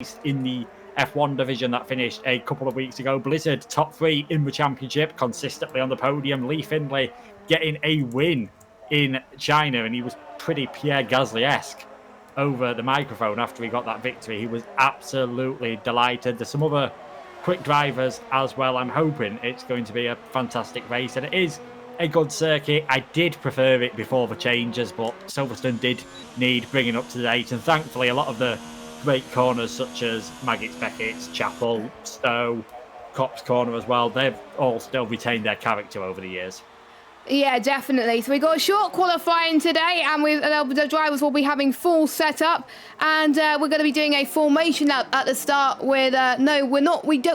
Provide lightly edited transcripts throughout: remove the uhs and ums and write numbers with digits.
raced in the F1 division that finished a couple of weeks ago. Blizzard, top 3 in the championship, consistently on the podium. Lee Findlay getting a win in China, and he was pretty Pierre Gasly-esque over the microphone after he got that victory. He was absolutely delighted. There's some other quick drivers as well. I'm hoping it's going to be a fantastic race, and it is a good circuit. I did prefer it before the changes, but Silverstone did need bringing up to date, and thankfully a lot of the great corners such as Maggots, Beckett's, Chapel, Stowe, Copse Corner as well, they've all still retained their character over the years. Yeah, definitely. So we got a short qualifying today, and the drivers will be having full setup, and we're going to be doing a formation at the start. With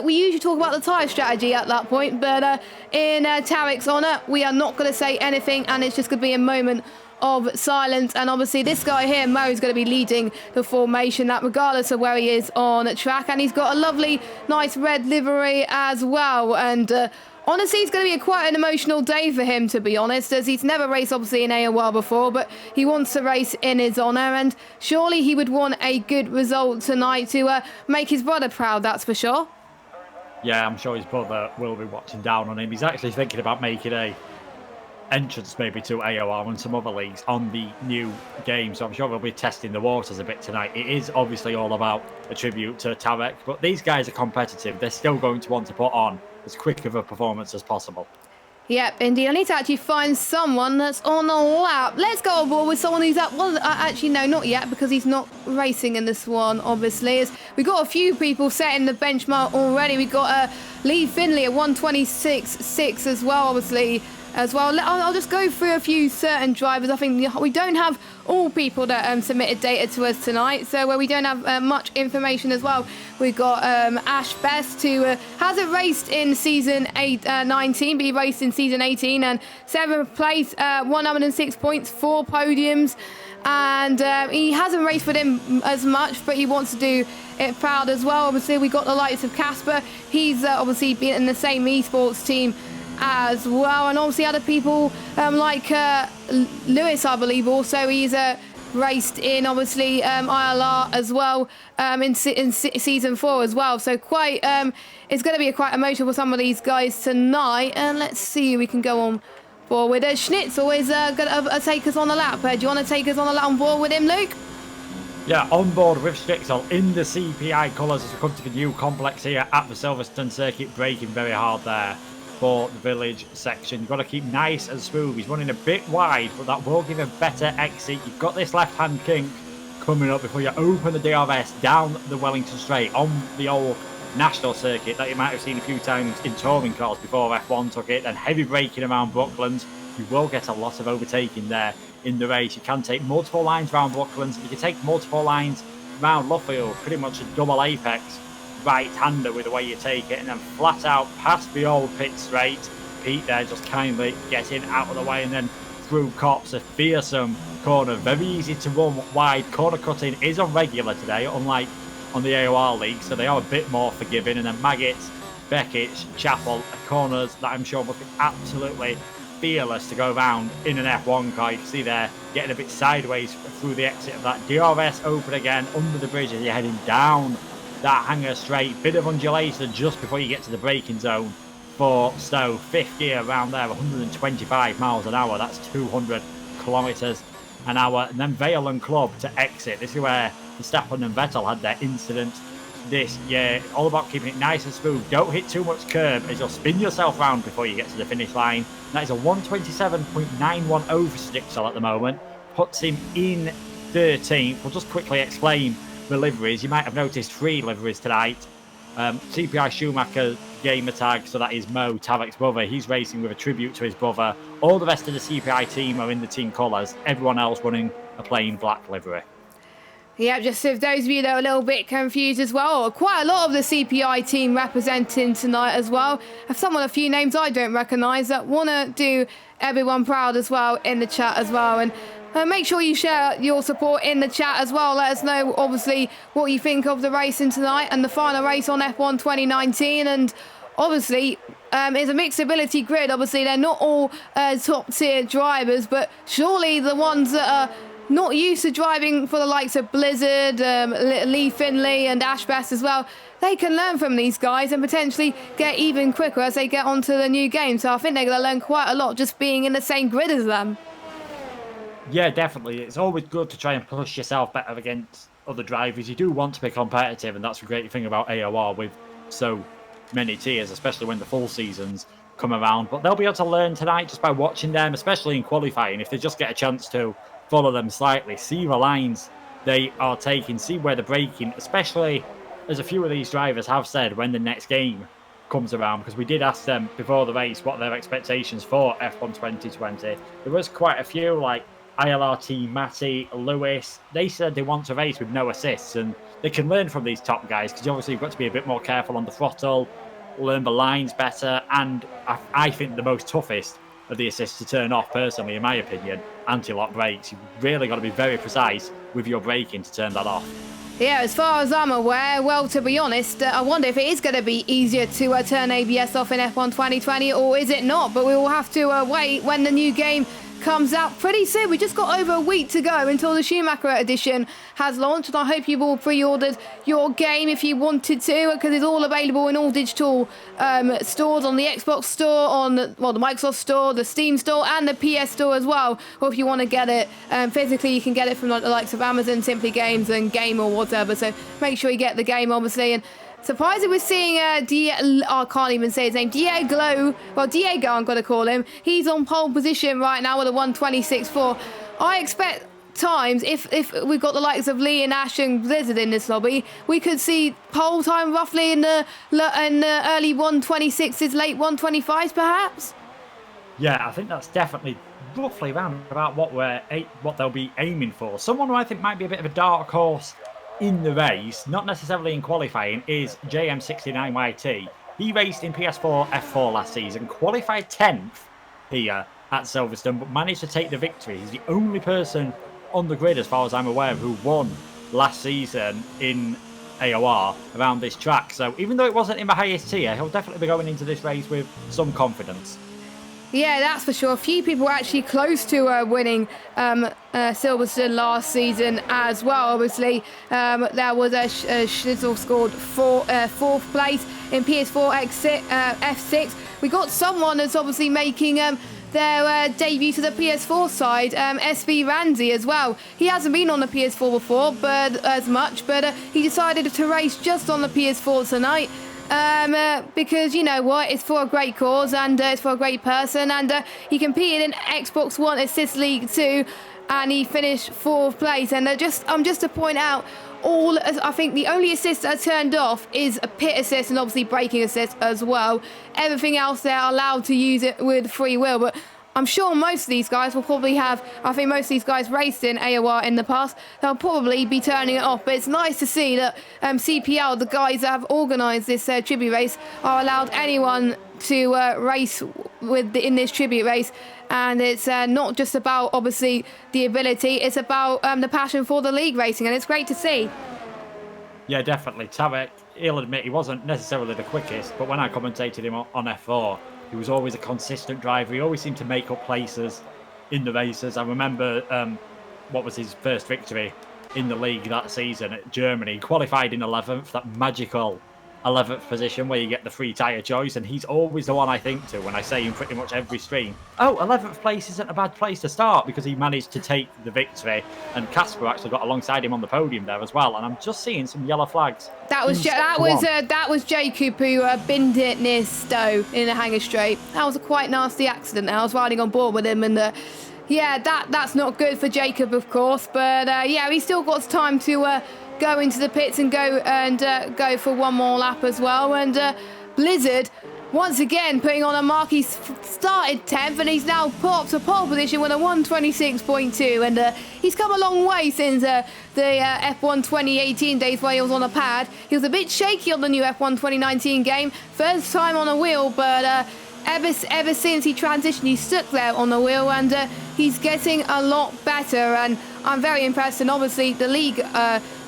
we usually talk about the tyre strategy at that point, but in Tarek's honour, we are not going to say anything, and it's just going to be a moment of silence. And obviously this guy here, Mo, is going to be leading the formation, that regardless of where he is on the track, and he's got a lovely, nice red livery as well. And honestly, it's going to be quite an emotional day for him, to be honest, as he's never raced, obviously, in AOL before, but he wants to race in his honour, and surely he would want a good result tonight to make his brother proud, that's for sure. Yeah, I'm sure his brother will be watching down on him. He's actually thinking about making a entrance maybe to AOR and some other leagues on the new game, so I'm sure we'll be testing the waters a bit tonight. It is obviously all about a tribute to Tarek, but these guys are competitive. They're still going to want to put on as quick of a performance as possible. Yep, indeed. I need to actually find someone that's on a lap. Let's go on board with someone who's at... Well, actually, no, not yet, because he's not racing in this one, obviously. We've got a few people setting the benchmark already. We've got Lee Findlay at 126.6 as well, obviously. I'll just go through a few certain drivers. I think we don't have all people that submitted data to us tonight, so we don't have much information as well. We've got Ash Best, who hasn't raced in season 19, but he raced in season 18, and 7th place, 106 points, 4 podiums, and he hasn't raced with him as much, but he wants to do it proud as well. Obviously, we got the likes of Casper. He's obviously been in the same esports team as well, and obviously other people like Lewis, I believe, also he's raced in obviously ILR as well in season 4 as well, so quite it's going to be quite emotional for some of these guys tonight. And let's see, we can go on forward. Schnitzel is going to take us on the lap. Do you want to take us on the lap on board with him, Luke? Yeah, on board with Schnitzel in the CPI colours as we come to the new complex here at the Silverstone circuit, braking very hard there for the village section. You've got to keep nice and smooth. He's running a bit wide, but that will give a better exit. You've got this left-hand kink coming up before you open the DRS down the Wellington Straight on the old national circuit that you might have seen a few times in touring cars before F1 took it, and heavy braking around Brooklands. You will get a lot of overtaking there in the race. You can take multiple lines around Brooklands, and you can take multiple lines around Luffield, pretty much a double apex right-hander with the way you take it, and then flat out past the old pit straight. Pete there just kindly getting out of the way, and then through Copse, a fearsome corner, very easy to run wide. Corner cutting is on regular today, unlike on the AOR league, so they are a bit more forgiving. And then Maggots, Beckett's, Chapel, corners that I'm sure will be absolutely fearless to go around in an F1 car. You can see there getting a bit sideways through the exit of that. DRS open again under the bridge as you're heading down that hanger straight. Bit of undulation just before you get to the braking zone for Stowe. 5th gear around there, 125 miles an hour. That's 200 kilometres an hour. And then Vale and Club to exit. This is where Verstappen and Vettel had their incident this year. All about keeping it nice and smooth. Don't hit too much curb as you'll spin yourself round before you get to the finish line. That is a 127.91 over Schnitzel at the moment. Puts him in 13th. We'll just quickly explain the liveries. You might have noticed 3 liveries tonight. CPI Schumacher gamer tag, so that is Mo, Tarek's brother. He's racing with a tribute to his brother. All the rest of the CPI team are in the team colours. Everyone else running a plain black livery. Yeah, just for those of you that are a little bit confused as well, quite a lot of the CPI team representing tonight as well. I've someone a few names I don't recognise that want to do everyone proud as well in the chat as well. And make sure you share your support in the chat as well. Let us know, obviously, what you think of the racing tonight and the final race on F1 2019. And obviously, it's a mixed ability grid. Obviously, they're not all top-tier drivers, but surely the ones that are not used to driving for the likes of Blizzard, Lee Finley and Ash Bass as well, they can learn from these guys and potentially get even quicker as they get onto the new game. So I think they're going to learn quite a lot just being in the same grid as them. Yeah, definitely. It's always good to try and push yourself better against other drivers. You do want to be competitive, and that's a great thing about AOR with so many tiers, especially when the full seasons come around. But they'll be able to learn tonight just by watching them, especially in qualifying. If they just get a chance to follow them slightly, see the lines they are taking, see where they're braking, especially as a few of these drivers have said when the next game comes around, because we did ask them before the race what their expectations for F1 2020. There was quite a few, like ILRT, Matty, Lewis. They said they want to race with no assists, and they can learn from these top guys, because obviously you've got to be a bit more careful on the throttle, learn the lines better, and I think the most toughest of the assists to turn off, personally, in my opinion, anti-lock brakes. You've really got to be very precise with your braking to turn that off. Yeah, as far as I'm aware, well, to be honest, I wonder if it is going to be easier to turn ABS off in F1 2020, or is it not? But we will have to wait when the new game comes out pretty soon. We just got over a week to go until the Schumacher edition has launched, and I hope you've all pre-ordered your game if you wanted to, because it's all available in all digital stores, on the Xbox store, on the Microsoft store, the Steam store, and the PS store as well. Or if you want to get it physically, you can get it from like the likes of Amazon, Simply Games, and Game or whatever. So make sure you get the game, obviously. And surprisingly, we're seeing I can't even say his name, Diego, I'm going to call him. He's on pole position right now with a 1:26.4. I expect times, if we've got the likes of Lee and Ash and Blizzard in this lobby, we could see pole time roughly in the early 1:26s, late 1:25s perhaps. Yeah, I think that's definitely roughly around about what they'll be aiming for. Someone who I think might be a bit of a dark horse in the race, not necessarily in qualifying, is JM69YT. He raced in PS4 F4 last season, qualified 10th here at Silverstone, but managed to take the victory. He's the only person on the grid, as far as I'm aware, who won last season in AOR around this track. So even though it wasn't in the highest tier, he'll definitely be going into this race with some confidence. Yeah, that's for sure. A few people were actually close to winning Silverstone last season as well. Obviously, there was a Schnitzel scored fourth place in PS4 F6. We got someone that's obviously making their debut to the PS4 side, SV Ranzi as well. He hasn't been on the PS4 before, but he decided to race just on the PS4 tonight. Because you know what, it's for a great cause and it's for a great person, and he competed in Xbox One Assist League 2 and he finished fourth place. And just to point out, I think the only assist that are turned off is a pit assist and obviously braking assist as well. Everything else they're allowed to use it with free will, but I'm sure most of these guys will probably I think most of these guys raced in AOR in the past. They'll probably be turning it off. But it's nice to see that CPL, the guys that have organised this tribute race, are allowed anyone to race in this tribute race. And it's not just about, obviously, the ability. It's about the passion for the league racing. And it's great to see. Yeah, definitely. Tarek, he'll admit he wasn't necessarily the quickest, but when I commentated him on F4, he was always a consistent driver. He always seemed to make up places in the races. I remember what was his first victory in the league that season at Germany. He qualified in 11th, that magical 11th position where you get the free tyre choice, and he's always the one I think to when I say in pretty much every stream, 11th place isn't a bad place to start, because he managed to take the victory, and Casper actually got alongside him on the podium there as well. And I'm just seeing some yellow flags. That was Jacob who binned it near Stowe in the Hanger Straight. That was a quite nasty accident. I was riding on board with him, and that's not good for Jacob, of course. But he's still got time to go into the pits and go for one more lap as well. And Blizzard once again putting on a mark. He's started 10th and he's now put up to pole position with a 1:26.2, and he's come a long way since the F1 2018 days where he was on a pad. He was a bit shaky on the new F1 2019 game, first time on a wheel, but ever since he transitioned, he stuck there on the wheel, and he's getting a lot better, and I'm very impressed. And obviously the league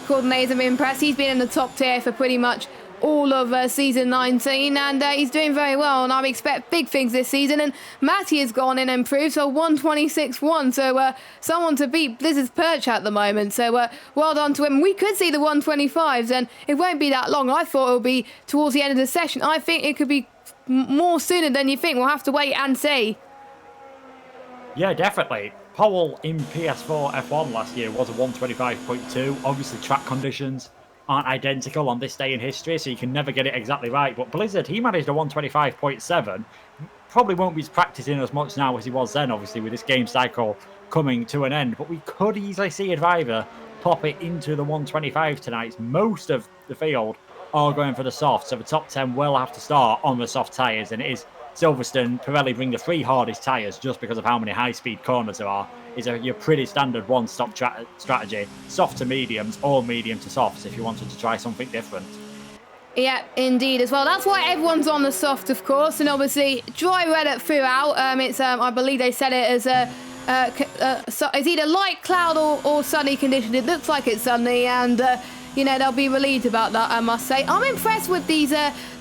coordinators have been impressed. He's been in the top tier for pretty much all of season 19, and he's doing very well, and I expect big things this season. And Matty has gone in and improved, so 126.1, so someone to beat Blizzard's perch at the moment, so well done to him. We could see the 125s, and it won't be that long. I thought it would be towards the end of the session. I think it could be more sooner than you think. We'll have to wait and see. Yeah, definitely. Powell in PS4 F1 last year was a 125.2. Obviously, track conditions aren't identical on this day in history, so you can never get it exactly right. But Blizzard, he managed a 125.7. Probably won't be practicing as much now as he was then, obviously, with this game cycle coming to an end. But we could easily see a driver pop it into the 125 tonight. Most of the field are going for the soft, so the top 10 will have to start on the soft tyres, and it is Silverstone. Pirelli bring the 3 hardest tyres just because of how many high-speed corners there are. Is your pretty standard one-stop strategy. Soft to mediums or medium to softs if you wanted to try something different. Yeah, indeed as well. That's why everyone's on the soft, of course, and obviously dry weather throughout. It's I believe they said it as it's either light cloud or sunny conditions. It looks like it's sunny, and they'll be relieved about that, I must say. I'm impressed with these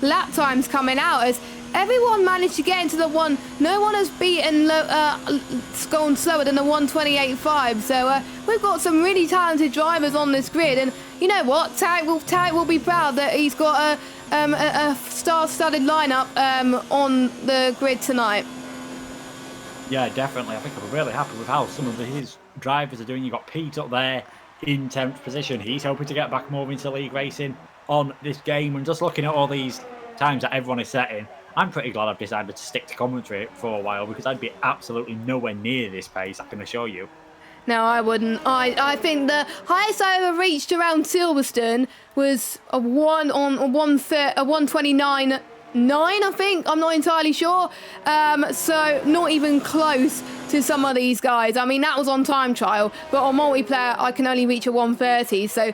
lap times coming out, as everyone managed to get into the one. No one has beaten gone slower than the 128.5. So we've got some really talented drivers on this grid, and you know what? Tarek will be proud that he's got a star-studded lineup on the grid tonight. Yeah, definitely. I think I'm really happy with how some of his drivers are doing. You've got Pete up there in 10th position. He's hoping to get back more into league racing on this game. And just looking at all these times that everyone is setting, I'm pretty glad I've decided to stick to commentary for a while, because I'd be absolutely nowhere near this pace, I can assure you. No, I wouldn't. I think the highest I ever reached around Silverstone was a 129.9, I think. I'm not entirely sure. So not even close to some of these guys. I mean, that was on time trial, but on multiplayer, I can only reach a 130. So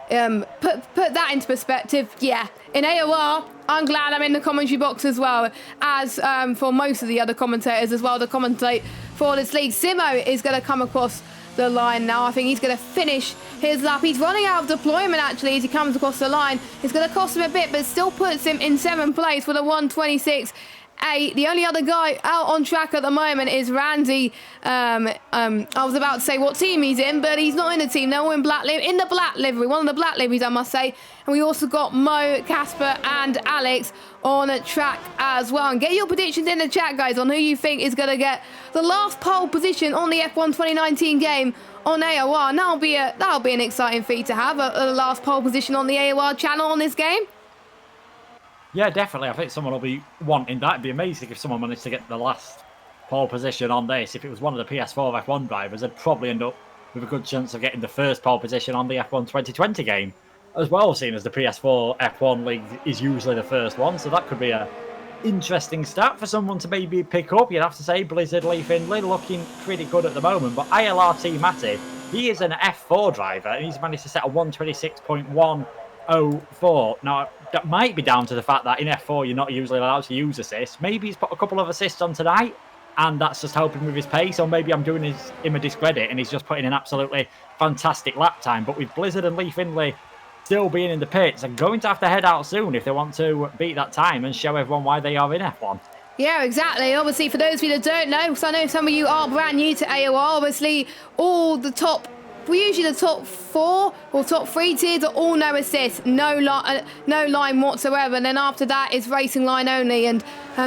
put that into perspective. Yeah, in AOR, I'm glad I'm in the commentary box as well, as for most of the other commentators as well to commentate for this league. Simo is going to come across the line now. I think he's going to finish his lap. He's running out of deployment, actually, as he comes across the line. It's going to cost him a bit, but still puts him in 7th place with a 126.8. The only other guy out on track at the moment is Randy. I was about to say what team he's in, but he's not in the team. They're all in the black livery, one of the black liveries, I must say. And we also got Mo, Casper, and Alex on track as well. And get your predictions in the chat, guys, on who you think is going to get the last pole position on the F1 2019 game on AOR. And that'll be an exciting feat to have, a last pole position on the AOR channel on this game. Yeah, definitely. I think someone will be wanting that. It'd be amazing if someone managed to get the last pole position on this. If it was one of the PS4 F1 drivers, they'd probably end up with a good chance of getting the first pole position on the F1 2020 game as well, seeing as the PS4 F1 league is usually the first one. So that could be a interesting stat for someone to maybe pick up. You'd have to say Blizzard Lee Findlay looking pretty good at the moment. But ILRT Matty, he is an F4 driver, and he's managed to set a 126.104. Now, that might be down to the fact that in F4 you're not usually allowed to use assists. Maybe he's put a couple of assists on tonight, and that's just helping with his pace. Or maybe I'm doing him a discredit, and he's just putting an absolutely fantastic lap time. But with Blizzard and Lee Findlay still being in the pits, they're going to have to head out soon if they want to beat that time and show everyone why they are in F1. Yeah, exactly. Obviously, for those of you that don't know, because I know some of you are brand new to AOR, obviously all the top, usually the top 4 or top 3 tiers are all no assist, no line whatsoever. And then after that is racing line only, and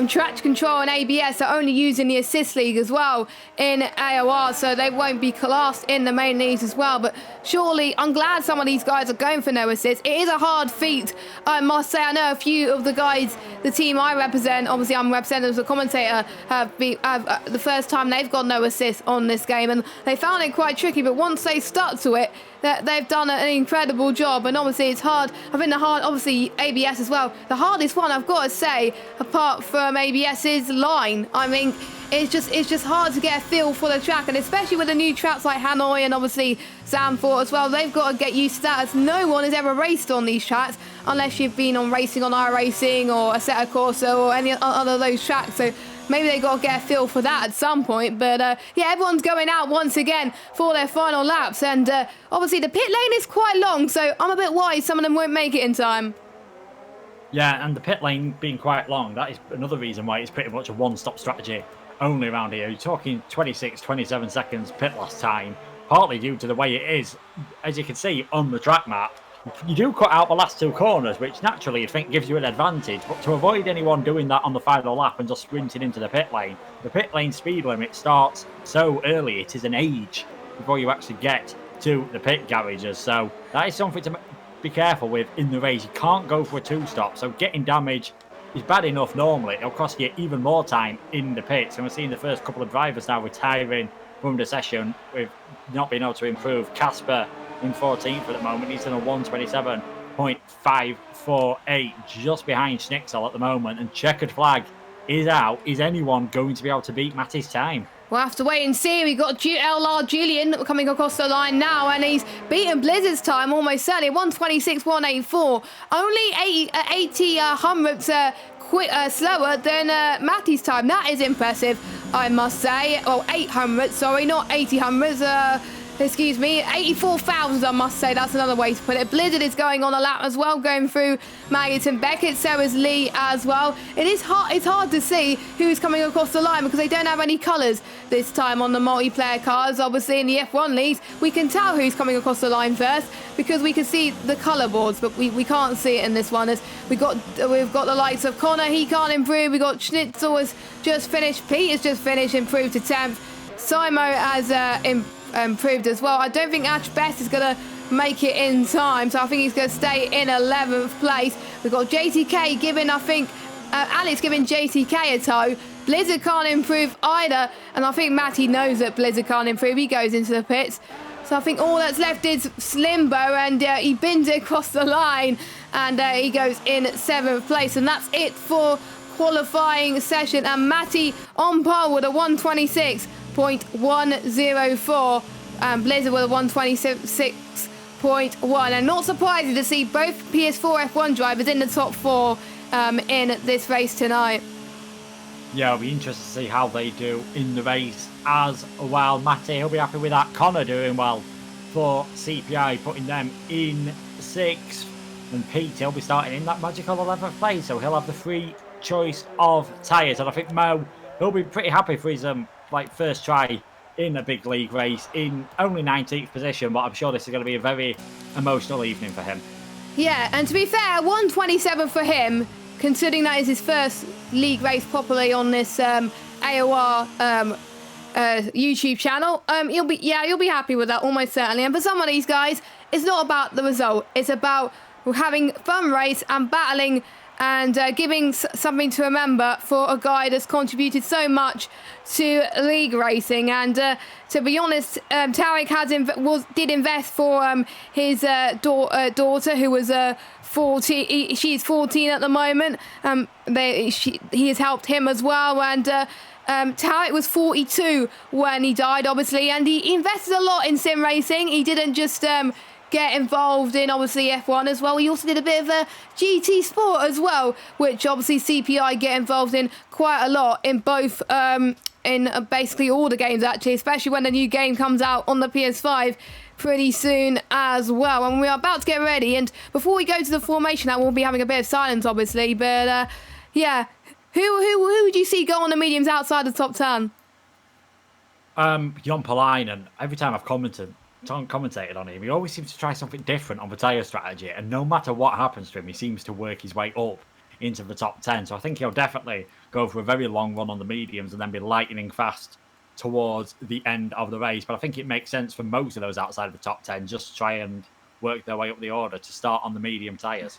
traction control and ABS are only using the assist league as well in AOR, so they won't be classed in the main leagues as well. But surely, I'm glad some of these guys are going for no assist. It is a hard feat, I must say. I know a few of the guys, the team I represent, obviously I'm represented as a commentator, have the first time they've got no assist on this game, and they found it quite tricky, but once they stuck to it, that they've done an incredible job. And obviously it's hard. I think obviously ABS as well. The hardest one, I've got to say, apart from ABS, is line. I mean, it's just hard to get a feel for the track, and especially with the new tracks like Hanoi and obviously Zandvoort as well. They've got to get used to that, as no one has ever raced on these tracks unless you've been on racing on iRacing or Assetto Corsa or any other of those tracks. So maybe they got to get a feel for that at some point. But yeah, everyone's going out once again for their final laps, and obviously the pit lane is quite long, so I'm a bit worried some of them won't make it in time. Yeah, and the pit lane being quite long, that is another reason why it's pretty much a one-stop strategy only around here. You're talking 26, 27 seconds pit last time, partly due to the way it is. As you can see on the track map, you do cut out the last two corners, which naturally you'd think gives you an advantage. But to avoid anyone doing that on the final lap and just sprinting into the pit lane speed limit starts so early. It is an age before you actually get to the pit garages. So that is something to be careful with in the race. You can't go for a two-stop. So getting damage is bad enough normally. It'll cost you even more time in the pits. And we're seeing the first couple of drivers now retiring from the session with not being able to improve. Casper in 14th at the moment. He's in a 127.548, just behind Schnitzel at the moment. And checkered flag is out. Is anyone going to be able to beat Matty's time? We'll have to wait and see. We've got LR Julian coming across the line now, and he's beaten Blizzard's time almost certainly. 126.184. Only 80 hundredths slower than Matty's time. That is impressive, I must say. Oh, 8 hundredths, sorry, not 80 hundredths. Excuse me, 84,000, I must say. That's another way to put it. Blizzard is going on a lap as well, going through Maggot and Beckett. So is Lee as well. It's hard to see who's coming across the line because they don't have any colours this time on the multiplayer cars. Obviously, in the F1 leagues, we can tell who's coming across the line first because we can see the colour boards, but we can't see it in this one. As we've got the likes of Connor, he can't improve. We've got Schnitzel has just finished. Pete has just finished, improved to 10th. Simo has improved as well. I don't think Ash Best is going to make it in time, so I think he's going to stay in 11th place. We've got JTK giving, I think, Alex giving JTK a tow. Blizzard can't improve either, and I think Matty knows that Blizzard can't improve. He goes into the pits. So I think all that's left is Slimbo, and he bins it across the line, and he goes in 7th place, and that's it for qualifying session. And Matty on par with a 126.104, and Blizzard with a 126.1, and not surprising to see both PS4 F1 drivers in the top 4 in this race tonight. Yeah, it'll be interesting to see how they do in the race as well. Matty, he'll be happy with that. Connor doing well for CPI, putting them in 6th. And Pete, he'll be starting in that magical 11th place, so he'll have the free choice of tyres. And I think Mo, he'll be pretty happy for his first try in a big league race in only 19th position, but I'm sure this is going to be a very emotional evening for him. Yeah, and to be fair, 127 for him, considering that is his first league race properly on this AOR YouTube channel. You'll be happy with that almost certainly. And for some of these guys, it's not about the result. It's about having fun race and battling and giving something to remember for a guy that's contributed so much to league racing. And to be honest, Tarek did invest for his daughter, who was 14. She's 14 at the moment. He has helped him as well, and Tarek was 42 when he died, obviously, and he invested a lot in sim racing. He didn't just get involved in obviously F1 as well. He also did a bit of a GT Sport as well, which obviously CPI get involved in quite a lot in both in basically all the games actually, especially when the new game comes out on the PS5 pretty soon as well. And we're about to get ready, and before we go to the formation, I will be having a bit of silence obviously, but yeah, who would you see go on the mediums outside the top 10? Jon Palainen, every time I've commentated on him, he always seems to try something different on the tyre strategy, and no matter what happens to him, he seems to work his way up into the top 10. So I think he'll definitely go for a very long run on the mediums and then be lightning fast towards the end of the race. But I think it makes sense for most of those outside of the top 10 just to try and work their way up the order to start on the medium tyres.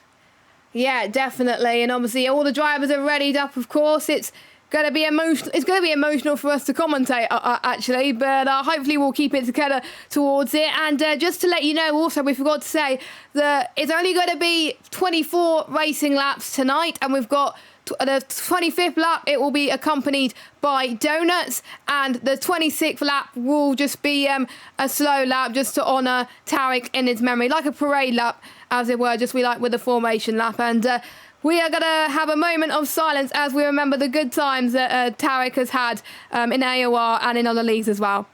Yeah, definitely. And obviously all the drivers are readied up, of course. It's going to be emotional. It's going to be emotional for us to commentate, actually, but hopefully we'll keep it together towards it. And just to let you know, also, we forgot to say that it's only going to be 24 racing laps tonight, and we've got the 25th lap, it will be accompanied by donuts, and the 26th lap will just be a slow lap just to honour Tarek in his memory, like a parade lap, as it were, just we like with the formation lap. And we are going to have a moment of silence as we remember the good times that Tarek has had in AOR and in other leagues as well.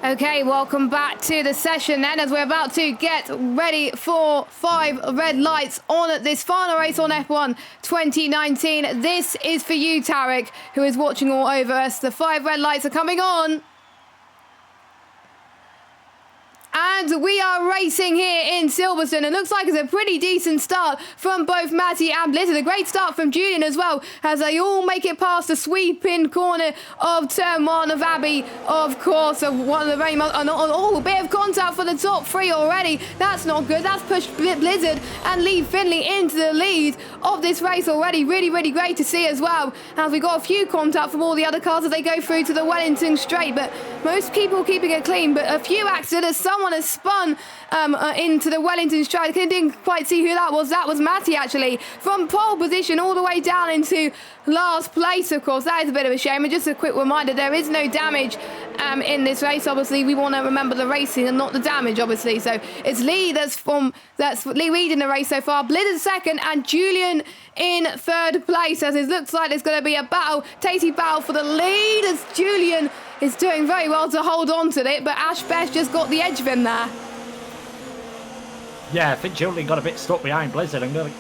Okay, welcome back to the session then, as we're about to get ready for 5 red lights on this final race on F1 2019. This is for you, Tarek, who is watching all over us. The 5 red lights are coming on. And we are racing here in Silverstone. It looks like it's a pretty decent start from both Matty and Blizzard. A great start from Julian as well, as they all make it past the sweeping corner of turn 1 of Abbey, of course, of one of the very most... a bit of contact for the top 3 already. That's not good. That's pushed Blizzard and Lee Finley into the lead of this race already. Really, really great to see as well, as we got a few contact from all the other cars as they go through to the Wellington straight. But most people keeping it clean, but a few accidents. Someone has spun into the Wellington straight. I didn't quite see who that was. That was Matty, actually, from pole position all the way down into last place, of course. That is a bit of a shame. And just a quick reminder, there is no damage in this race. Obviously, we want to remember the racing and not the damage, obviously. So it's Lee that's Lee leading the race so far. Blizzard second and Julian in third place, as it looks like there's going to be a battle, tasty battle for the lead, as Julian is doing very well to hold on to it, but Ash Best just got the edge of him there. Yeah, I think Julian got a bit stuck behind Blizzard. I'm going to...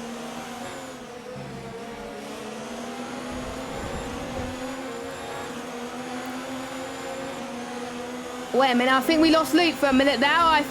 Wait a minute, I think we lost Luke for a minute there. I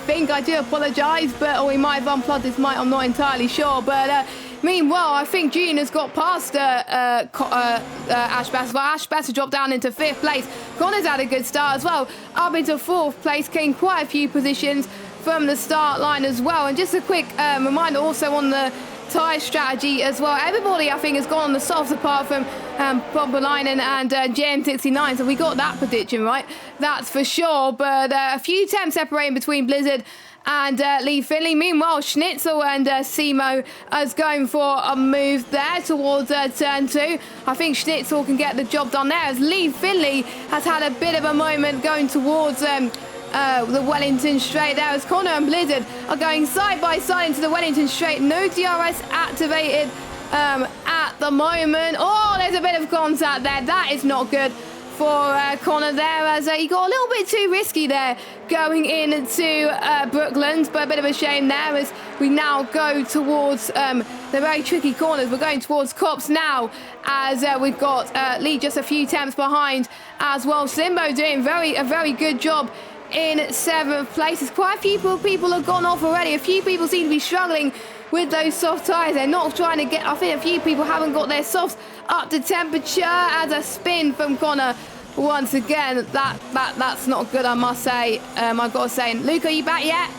do apologise, but we might have unplugged his mic, I'm not entirely sure. But meanwhile, I think Julian has got past Ash Bass. Well, Ash Bass has dropped down into 5th place. Connor's had a good start as well, up into 4th place, gained quite a few positions from the start line as well. And just a quick reminder also on the tyre strategy as well. Everybody, I think, has gone on the softs apart from Bob Bolainen and JM69, so we got that prediction right, that's for sure. But a few temps separating between Blizzard and Lee Finley. Meanwhile, Schnitzel and Simo is going for a move there towards turn 2. I think Schnitzel can get the job done there, as Lee Finley has had a bit of a moment going towards the Wellington straight there, as Connor and Blizzard are going side by side into the Wellington straight. No DRS activated at the moment. Oh, there's a bit of contact there. That is not good for Connor there, as he got a little bit too risky there going into Brooklands, but a bit of a shame there as we now go towards the very tricky corners. We're going towards Cops now, as we've got Lee just a few temps behind as well. Slimbo doing a very good job in 7th place. There's quite a few people have gone off already. A few people seem to be struggling with those soft tyres. They're not trying to get... I think a few people haven't got their softs up to temperature, as a spin from Connor once again. That's not good, I must say. I've got to say. Luke, are you back yet?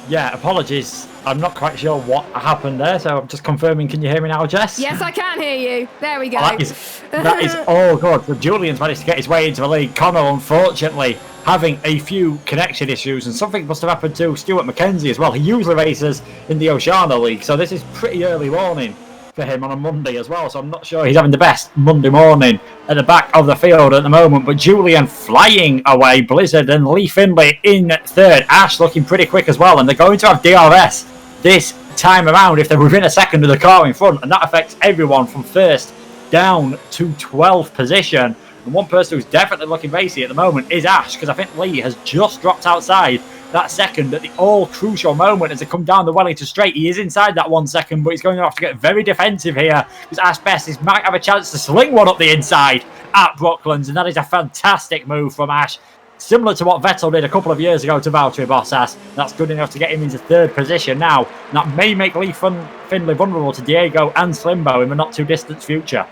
Yeah, apologies. I'm not quite sure what happened there, so I'm just confirming. Can you hear me now, Jess? Yes, I can hear you. There we go. That is all good. So Julian's managed to get his way into the lead. Connor, unfortunately, having a few connection issues, and something must have happened to Stuart McKenzie as well. He usually races in the Oceania League, so this is pretty early warning for him on a Monday as well, so I'm not sure he's having the best Monday morning at the back of the field at the moment. But Julian flying away, Blizzard and Lee Finley in 3rd. Ash looking pretty quick as well, and they're going to have DRS this time around if they're within a second of the car in front, and that affects everyone from 1st down to 12th position. And one person who's definitely looking racy at the moment is Ash, because I think Lee has just dropped outside that second at the all-crucial moment as they come down the Wellington straight. He is inside that 1 second, but he's going to have to get very defensive here, because Ash Best might have a chance to sling one up the inside at Brooklands, and that is a fantastic move from Ash. Similar to what Vettel did a couple of years ago to Valtteri Bottas. That's good enough to get him into 3rd position now. And that may make Lee Finley vulnerable to Diego and Slimbo in the not-too-distant future.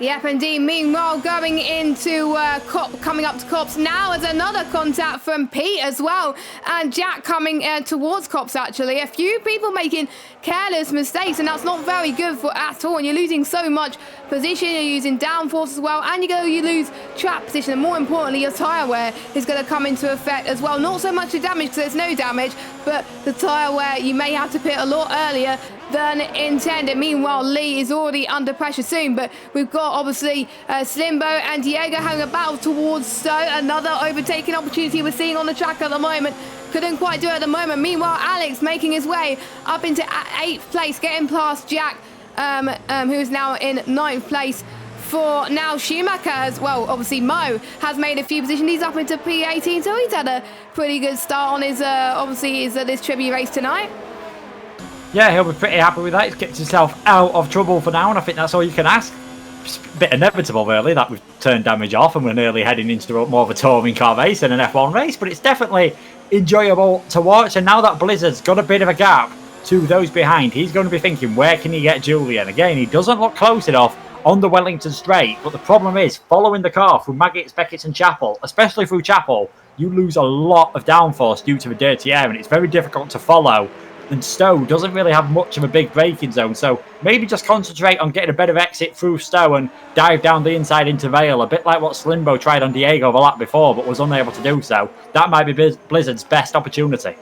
Yep, indeed. Meanwhile, going into coming up to Cops now is another contact from Pete as well. And Jack coming towards Cops, actually. A few people making careless mistakes, and that's not very good for at all. And you're losing so much position, you're using downforce as well, and you lose track position. And more importantly, your tyre wear is going to come into effect as well. Not so much the damage, because there's no damage, but the tyre wear, you may have to pit a lot earlier than intended. Meanwhile, Lee is already under pressure soon, but we've got obviously Slimbo and Diego having a battle towards Stowe. Another overtaking opportunity we're seeing on the track at the moment. Couldn't quite do it at the moment. Meanwhile, Alex making his way up into 8th place, getting past Jack, who is now in 9th place for now. Schumacher as well, obviously Mo has made a few positions. He's up into P18, so he's had a pretty good start on his this tribute race tonight. Yeah, he'll be pretty happy with that. He's kept himself out of trouble for now, and I think that's all you can ask. It's a bit inevitable, really, that we've turned damage off and we're nearly heading into more of a touring car race than an F1 race, but it's definitely enjoyable to watch. And now that Blizzard's got a bit of a gap to those behind, he's going to be thinking, where can he get Julian? Again, he doesn't look close enough on the Wellington straight, but the problem is, following the car through Maggots, Beckett's and Chapel, especially through Chapel, you lose a lot of downforce due to the dirty air, and it's very difficult to follow. And Stowe doesn't really have much of a big braking zone, so maybe just concentrate on getting a better exit through Stowe and dive down the inside into Vale, a bit like what Slimbo tried on Diego the lap before but was unable to do so. That might be Blizzard's best opportunity.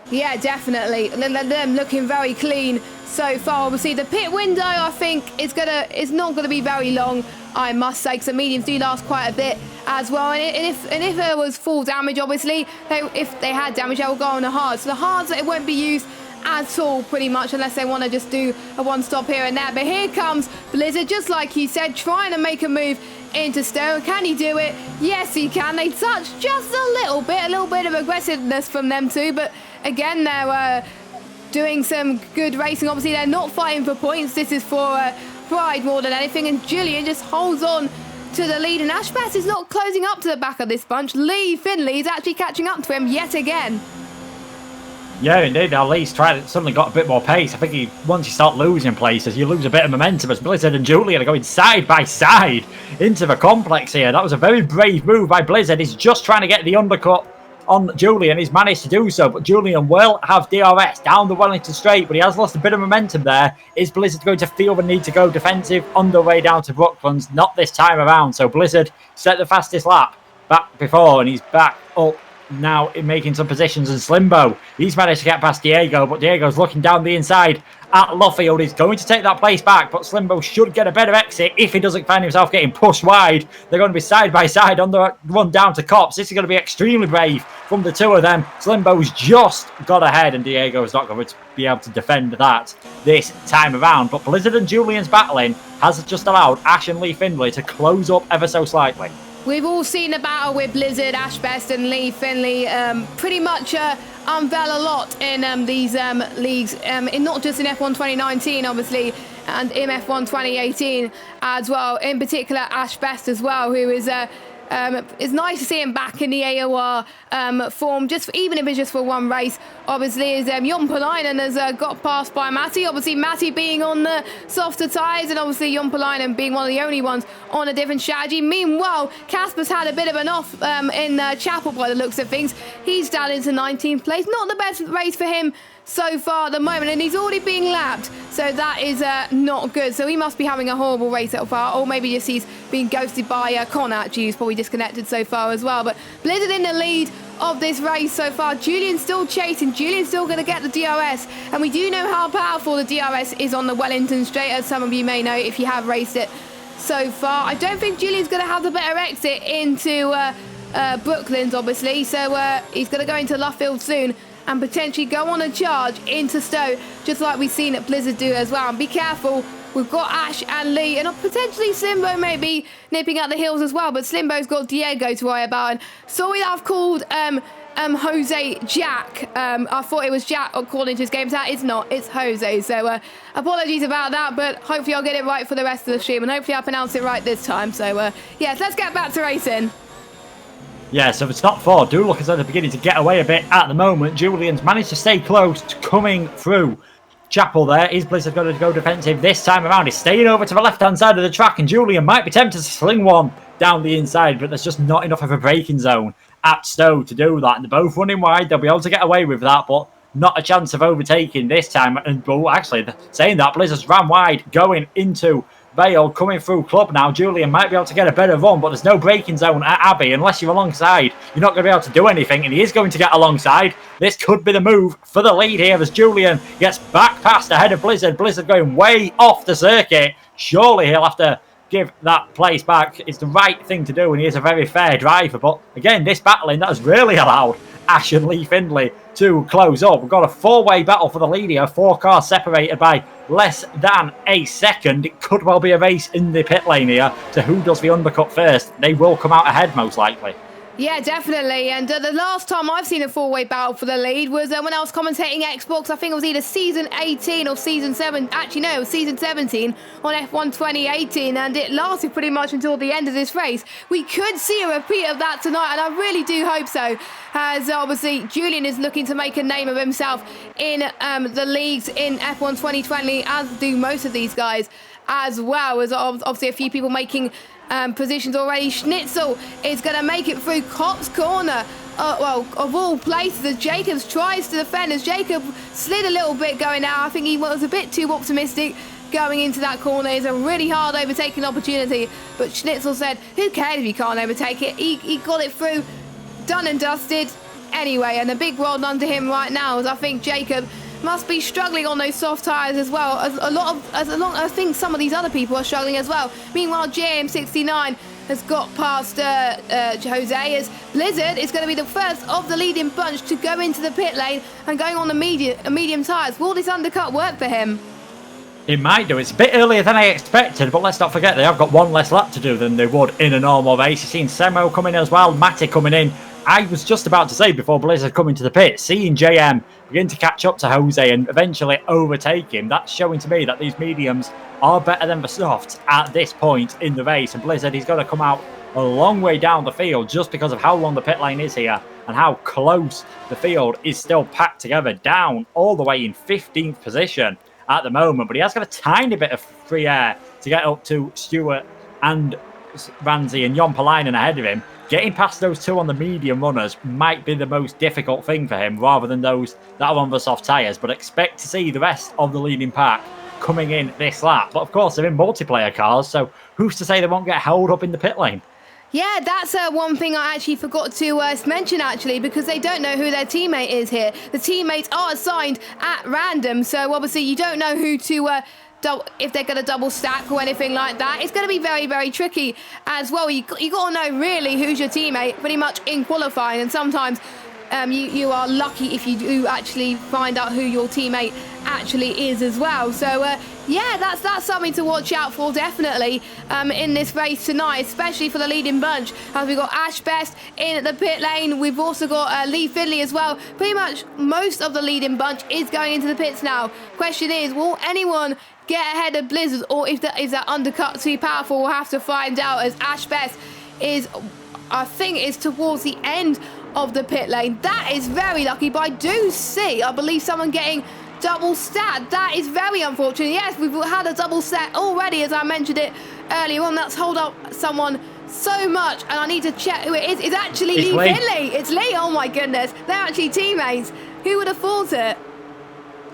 Yeah, definitely. Them looking very clean so far. Obviously, the pit window, I think, is not going to be very long, I must say, because the mediums do last quite a bit as well. And if there was full damage, obviously, if they had damage, they will go on the hards. So the hards, it won't be used at all, pretty much, unless they want to just do a one-stop here and there. But here comes Blizzard, just like you said, trying to make a move into Stowe. Can he do it? Yes, he can. They touch just a little bit of aggressiveness from them too, but again, they're doing some good racing. Obviously, they're not fighting for points. This is for pride more than anything, and Julian just holds on to the lead, and Ashbass is not closing up to the back of this bunch. Lee Finley is actually catching up to him yet again. Yeah, indeed. Now Lee's suddenly got a bit more pace. I think once you start losing places, you lose a bit of momentum as Blizzard and Julian are going side by side into the complex here. That was a very brave move by Blizzard. He's just trying to get the undercut on Julian. He's managed to do so, but Julian will have DRS down the Wellington straight, but he has lost a bit of momentum there. Is Blizzard going to feel the need to go defensive on the way down to Brooklands? Not this time around. So Blizzard set the fastest lap back before, and he's back up now in making some positions. And Slimbo, he's managed to get past Diego, but Diego's looking down the inside at Luffield. He's going to take that place back, but Slimbo should get a better exit if he doesn't find himself getting pushed wide. They're going to be side by side on the run down to Cops. This is going to be extremely brave from the two of them. Slimbo's just got ahead, and Diego's not going to be able to defend that this time around. But Blizzard and Julian's battling has just allowed Ash and Lee Finley to close up ever so slightly. We've all seen a battle with Blizzard, Ash Best and Lee Finley pretty much unveil a lot in these leagues, in not just in F1 2019, obviously, and in F1 2018 as well. In particular, Ash Best as well, who is it's nice to see him back in the AOR form, even if it's just for one race. Obviously, is Jompalainen has got passed by Matty. Obviously, Matty being on the softer tyres, and obviously Jompalainen being one of the only ones on a different strategy. Meanwhile, Casper's had a bit of an off in Chapel by the looks of things. He's down into 19th place. Not the best race for him so far at the moment, and he's already being lapped, so that is not good. So he must be having a horrible race so far, or maybe just he's being ghosted by Con, actually, who's probably disconnected so far as well. But Blizzard in the lead of this race so far. Julian's still chasing. Julian's still going to get the DRS, and we do know how powerful the DRS is on the Wellington straight, as some of you may know if you have raced it so far. I don't think Julian's going to have the better exit into Brooklands, obviously, so he's going to go into Luffield soon and potentially go on a charge into Stowe, just like we've seen at Blizzard do as well. And be careful, we've got Ash and Lee, and potentially Slimbo maybe nipping at the heels as well, but Slimbo's got Diego to worry about. And sorry that I've called Jose Jack. I thought it was Jack according to his game stat. It's not, it's Jose. So apologies about that, but hopefully I'll get it right for the rest of the stream, and hopefully I'll pronounce it right this time. So yes, let's get back to racing. Yeah, so the top four do look as though they're beginning to get away a bit at the moment. Julian's managed to stay close to coming through Chapel there. Is Blizzard going to go defensive this time around? He's staying over to the left-hand side of the track, and Julian might be tempted to sling one down the inside, but there's just not enough of a braking zone at Stowe to do that. And they're both running wide. They'll be able to get away with that, but not a chance of overtaking this time. And well, actually, saying that, Blizzard's ran wide going into Vale, coming through Club now. Julian might be able to get a better run, but there's no braking zone at Abbey. Unless you're alongside, you're not going to be able to do anything, and he is going to get alongside. This could be the move for the lead here as Julian gets back past ahead of Blizzard. Blizzard going way off the circuit. Surely he'll have to give that place back. It's the right thing to do, and he is a very fair driver. But again, this battling that has really allowed Ash and Lee Findlay to close up. We've got a four-way battle for the lead here. 4 cars separated by less than a second. It could well be a race in the pit lane here to who does the undercut first. They will come out ahead most likely. Yeah, definitely. And the last time I've seen a four-way battle for the lead was when I was commentating Xbox. I think it was either season 18 or season 7. Actually, no, it was season 17 on F1 2018. And it lasted pretty much until the end of this race. We could see a repeat of that tonight. And I really do hope so. As obviously Julian is looking to make a name of himself in the leagues in F1 2020, as do most of these guys as well. As obviously a few people making positions already. Schnitzel is going to make it through Cop's corner. Well, of all places, as Jacobs tries to defend, as Jacob slid a little bit going out. I think he was a bit too optimistic going into that corner. It's a really hard overtaking opportunity, but Schnitzel said, who cares if you can't overtake it? He got it through, done and dusted anyway, and a big well done to him right now, as I think Jacob must be struggling on those soft tyres as well. I think some of these other people are struggling as well. Meanwhile, JM69 has got past Jose, as Blizzard is going to be the first of the leading bunch to go into the pit lane and going on the medium tyres. Will this undercut work for him? It might do. It's a bit earlier than I expected, but let's not forget they have got one less lap to do than they would in a normal race. You've seen Semo coming in as well, Matty coming in. I was just about to say before Blizzard coming to the pit, seeing JM begin to catch up to Jose and eventually overtake him, that's showing to me that these mediums are better than the softs at this point in the race. And Blizzard, he's got to come out a long way down the field just because of how long the pit lane is here and how close the field is still packed together, down all the way in 15th position at the moment. But he has got a tiny bit of free air to get up to Stewart and Ramsey and Jon Palainen ahead of him. Getting past those two on the medium runners might be the most difficult thing for him, rather than those that are on the soft tyres. But expect to see the rest of the leading pack coming in this lap. But of course, they're in multiplayer cars, so who's to say they won't get held up in the pit lane? Yeah, that's one thing I actually forgot to mention, actually, because they don't know who their teammate is here. The teammates are assigned at random, so obviously you don't know who to... if they're going to double stack or anything like that. It's going to be very, very tricky as well. You got to know really who's your teammate pretty much in qualifying, and sometimes you are lucky if you do actually find out who your teammate actually is as well. So yeah, that's something to watch out for definitely in this race tonight, especially for the leading bunch, as we've got Ash Best in the pit lane. We've also got Lee Finley as well. Pretty much most of the leading bunch is going into the pits now. Question is, will anyone get ahead of Blizzard, or if is that undercut too powerful? We'll have to find out, as Ash Best is, I think, is towards the end of the pit lane. That is very lucky, but I do see, I believe, someone getting double stat. That is very unfortunate. Yes, we've had a double stat already, as I mentioned it earlier on. That's hold up someone so much, and I need to check who it is. It's actually Lee Finley. It's Lee. Oh my goodness, they're actually teammates. Who would have thought it?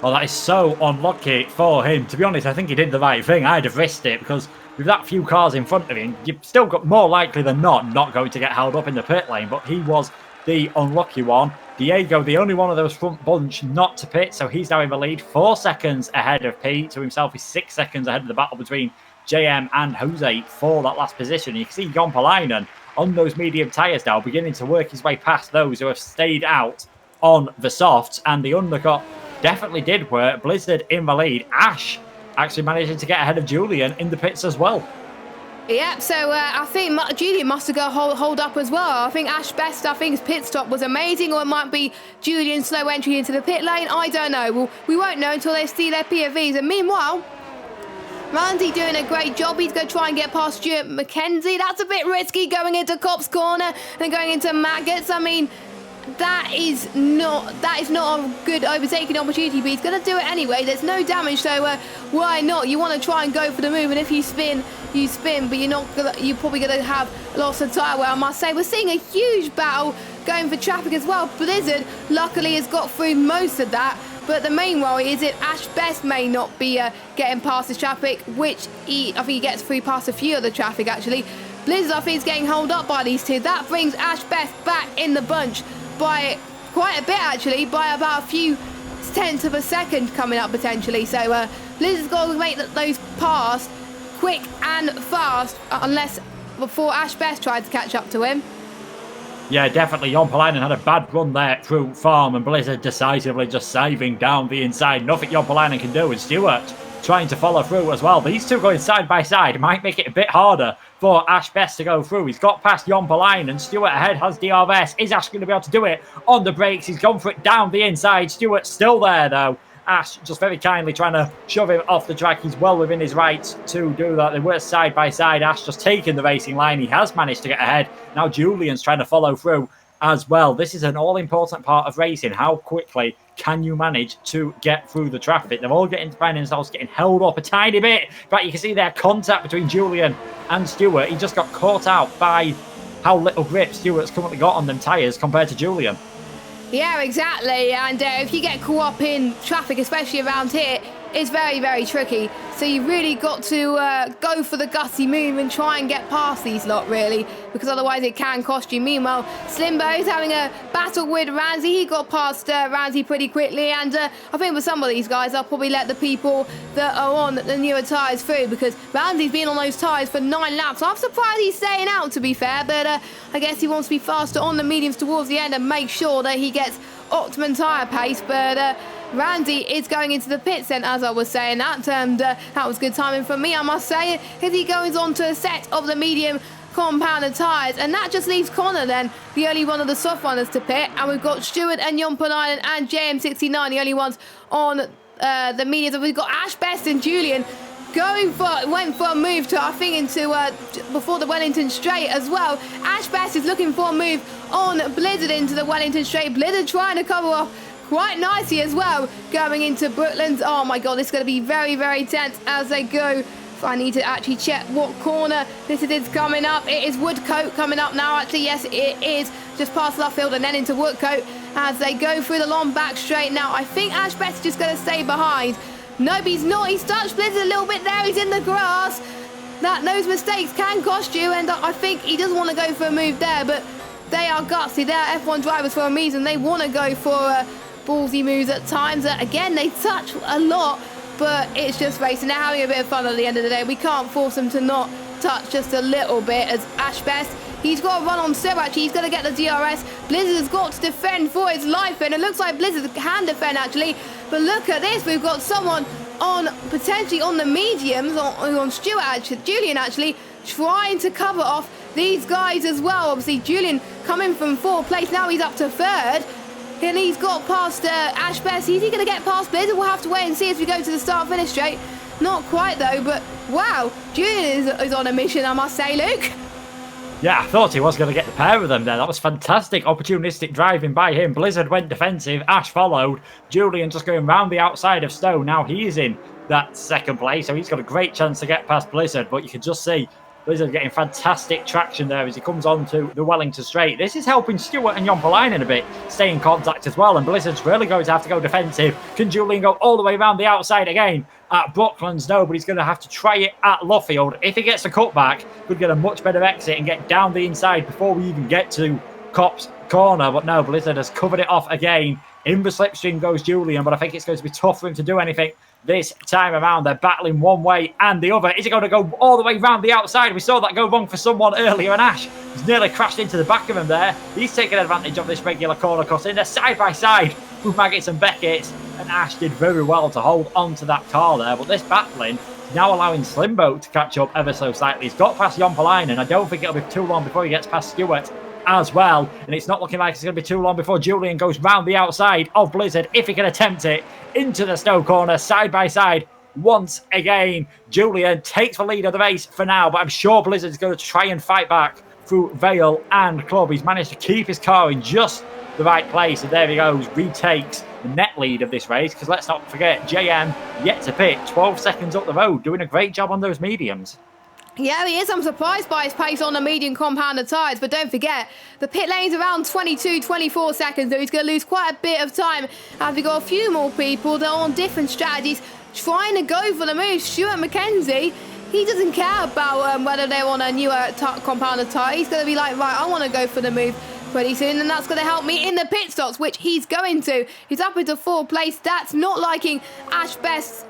Well, that is so unlucky for him. To be honest, I think he did the right thing. I'd have risked it, because with that few cars in front of him, you've still got more likely than not going to get held up in the pit lane. But he was the unlucky one. Diego, the only one of those front bunch not to pit, so he's now in the lead. 4 seconds ahead of Pete. To himself, he's 6 seconds ahead of the battle between JM and Jose for that last position. You can see Jon Palainen on those medium tyres now, beginning to work his way past those who have stayed out on the softs, and the undercut definitely did work. Blizzard in the lead. Ash actually managing to get ahead of Julian in the pits as well. Yeah, so I think Julian must have got hold up as well. I think Ash Best, I think his pit stop was amazing, or it might be Julian's slow entry into the pit lane. I don't know. Well, we won't know until they see their POVs. And meanwhile, Randy doing a great job. He's going to try and get past Stuart McKenzie. That's a bit risky, going into Cop's corner and going into Maggots. I mean, that is not a good overtaking opportunity, but he's going to do it anyway. There's no damage, so why not? You want to try and go for the move, and if you spin, you spin, but you're probably going to have lots of tyre wear, I must say. We're seeing a huge battle going for traffic as well. Blizzard luckily has got through most of that, but the main worry is that Ash Best may not be getting past the traffic, which I think he gets through past a few of the traffic actually. Blizzard, I think, is getting held up by these two. That brings Ash Best back in the bunch by quite a bit actually, by about a few tenths of a second coming up potentially. So Blizzard's got to make those pass quick and fast, unless before Ash Best tried to catch up to him. Yeah, definitely. Jompalainen had a bad run there through Farm, and Blizzard decisively just saving down the inside. Nothing Jompalainen can do, and Stewart trying to follow through as well. These two going side by side might make it a bit harder for Ash Best to go through. He's got past Jompalainen. Stewart ahead has DRS. Is Ash going to be able to do it on the brakes? He's gone for it down the inside. Stewart's still there, though. Ash just very kindly trying to shove him off the track. He's well within his rights to do that. They were side by side. Ash just taking the racing line. He has managed to get ahead. Now Julian's trying to follow through as well. This is an all-important part of racing. How quickly can you manage to get through the traffic? They're all finding themselves getting held up a tiny bit. But you can see there contact between Julian and Stewart. He just got caught out by how little grip Stewart's currently got on them tyres compared to Julian. Yeah, exactly. And if you get caught up in traffic, especially around here, it's very, very tricky. So you really got to go for the gutsy move and try and get past these lot, really, because otherwise it can cost you. Meanwhile, Slimbo's having a battle with Ramsey. He got past Ramsey pretty quickly, and I think with some of these guys, I'll probably let the people that are on the newer tyres through, because Ramsey's been on those tyres for 9 laps. I'm surprised he's staying out, to be fair, but I guess he wants to be faster on the mediums towards the end and make sure that he gets optimum tyre pace, but Randy is going into the pits then, as I was saying that, and that was good timing from me, I must say, as he goes on to a set of the medium compounded tyres, and that just leaves Connor then, the only one of the soft runners to pit, and we've got Stewart and Jompalainen and JM69, the only ones on the mediums, and we've got Ash Best and Julian went for a move to, I think, into before the Wellington Straight as well. Ash Best is looking for a move on Blizzard into the Wellington Straight. Blizzard trying to cover off quite nicely as well, going into Brooklands. Oh my god, this is going to be very, very tense as they go. So I need to actually check what corner this is coming up. It is Woodcote coming up now, actually. Yes, it is. Just past Luffield and then into Woodcote as they go through the long back straight. Now, I think Ash Best is just going to stay behind. No, but he's not. He's touched Blizzard a little bit there. He's in the grass. Those mistakes can cost you, and I think he doesn't want to go for a move there, but they are gutsy. They're F1 drivers for a reason. They want to go for ballsy moves at times. Again, they touch a lot, but it's just racing. They're having a bit of fun at the end of the day. We can't force them to not touch just a little bit, as Ash Best, he's got to run on Seb, actually. He's going to get the DRS. Blizzard has got to defend for his life, and it looks like Blizzard can defend, actually. But look at this. We've got someone on, potentially on the mediums, on Stewart, actually, Julian, actually, trying to cover off these guys as well. Obviously, Julian coming from 4th place. Now he's up to 3rd. And he's got past Ash Best. Is he going to get past Blizzard? We'll have to wait and see as we go to the start-finish straight. Not quite, though, but wow. Julian is on a mission, I must say, Luke. Yeah, I thought he was going to get the pair of them there. That was fantastic, opportunistic driving by him. Blizzard went defensive. Ash followed. Julian just going round the outside of Stone. Now he's in that 2nd place, so he's got a great chance to get past Blizzard. But you can just see Blizzard getting fantastic traction there as he comes on to the Wellington Straight. This is helping Stewart and Jompalainen a bit stay in contact as well, and Blizzard's really going to have to go defensive. Can Julian go all the way around the outside again at Brooklands? No, but he's going to have to try it at Luffield. If he gets a cutback, could get a much better exit and get down the inside before we even get to Cop's corner. But no, Blizzard has covered it off again. In the slipstream goes Julian, but I think it's going to be tough for him to do anything this time around. They're battling one way and the other. Is it going to go all the way round the outside? We saw that go wrong for someone earlier, and Ash has nearly crashed into the back of him there. He's taking advantage of this regular corner cutting. They're side by side with Maggots and Beckett's, and Ash did very well to hold on to that car there. But this battling is now allowing Slimbo to catch up ever so slightly. He's got past Jompalainen. I don't think it'll be too long before he gets past Stewart as well, and it's not looking like it's going to be too long before Julian goes round the outside of Blizzard, if he can attempt it, into the Stowe corner, side by side once again. Julian takes the lead of the race for now, but I'm sure Blizzard is going to try and fight back through Vale and Club. He's managed to keep his car in just the right place, and there he goes, retakes the net lead of this race, because let's not forget, JM yet to pit, 12 seconds up the road, doing a great job on those mediums. Yeah, he is. I'm surprised by his pace on the medium compounded tyres, but don't forget, the pit lane's around 22, 24 seconds, so he's going to lose quite a bit of time. And we've got a few more people that are on different strategies, trying to go for the move. Stuart McKenzie, he doesn't care about whether they're on a newer compounded tyre. He's going to be like, right, I want to go for the move pretty soon, and that's going to help me in the pit stops, which he's going to. He's up into 4th place. That's not liking Ash Best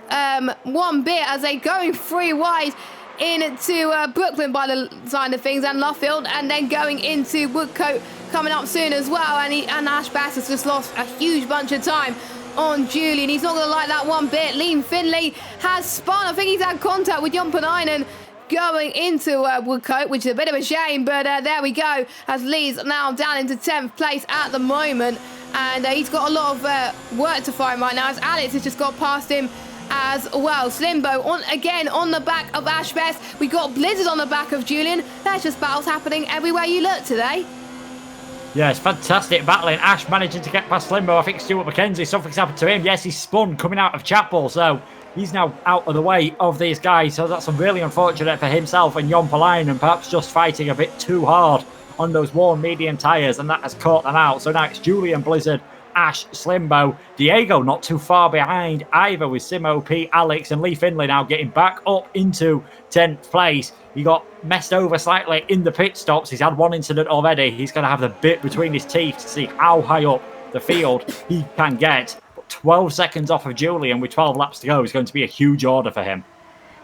one bit, as they going 3 wide into Brooklyn by the sign of things, and Luffield, and then going into Woodcote coming up soon as well, and Ash Bass has just lost a huge bunch of time on Julian. He's not going to like that one bit. Liam Finlay has spun. I think he's had contact with Jompanainen going into Woodcote, which is a bit of a shame, but there we go, as Lee's now down into 10th place at the moment, and he's got a lot of work to find right now, as Alex has just got past him as well. Slimbo on the back of Ash Best. We got Blizzard on the back of Julian. There's just battles happening everywhere you look today. Yeah, it's fantastic battling. Ash managing to get past Limbo. I think Stuart McKenzie, something's happened to him. Yes, he's spun coming out of Chapel, so he's now out of the way of these guys. So that's really unfortunate for himself and Jon Palainen, and perhaps just fighting a bit too hard on those worn medium tyres, and that has caught them out. So now it's Julian, Blizzard, Ash, Slimbo, Diego not too far behind either, with Simo, Pete, Alex and Lee Finlay now getting back up into 10th place. He got messed over slightly in the pit stops. He's had one incident already. He's going to have the bit between his teeth to see how high up the field he can get. But 12 seconds off of Julian with 12 laps to go is going to be a huge order for him.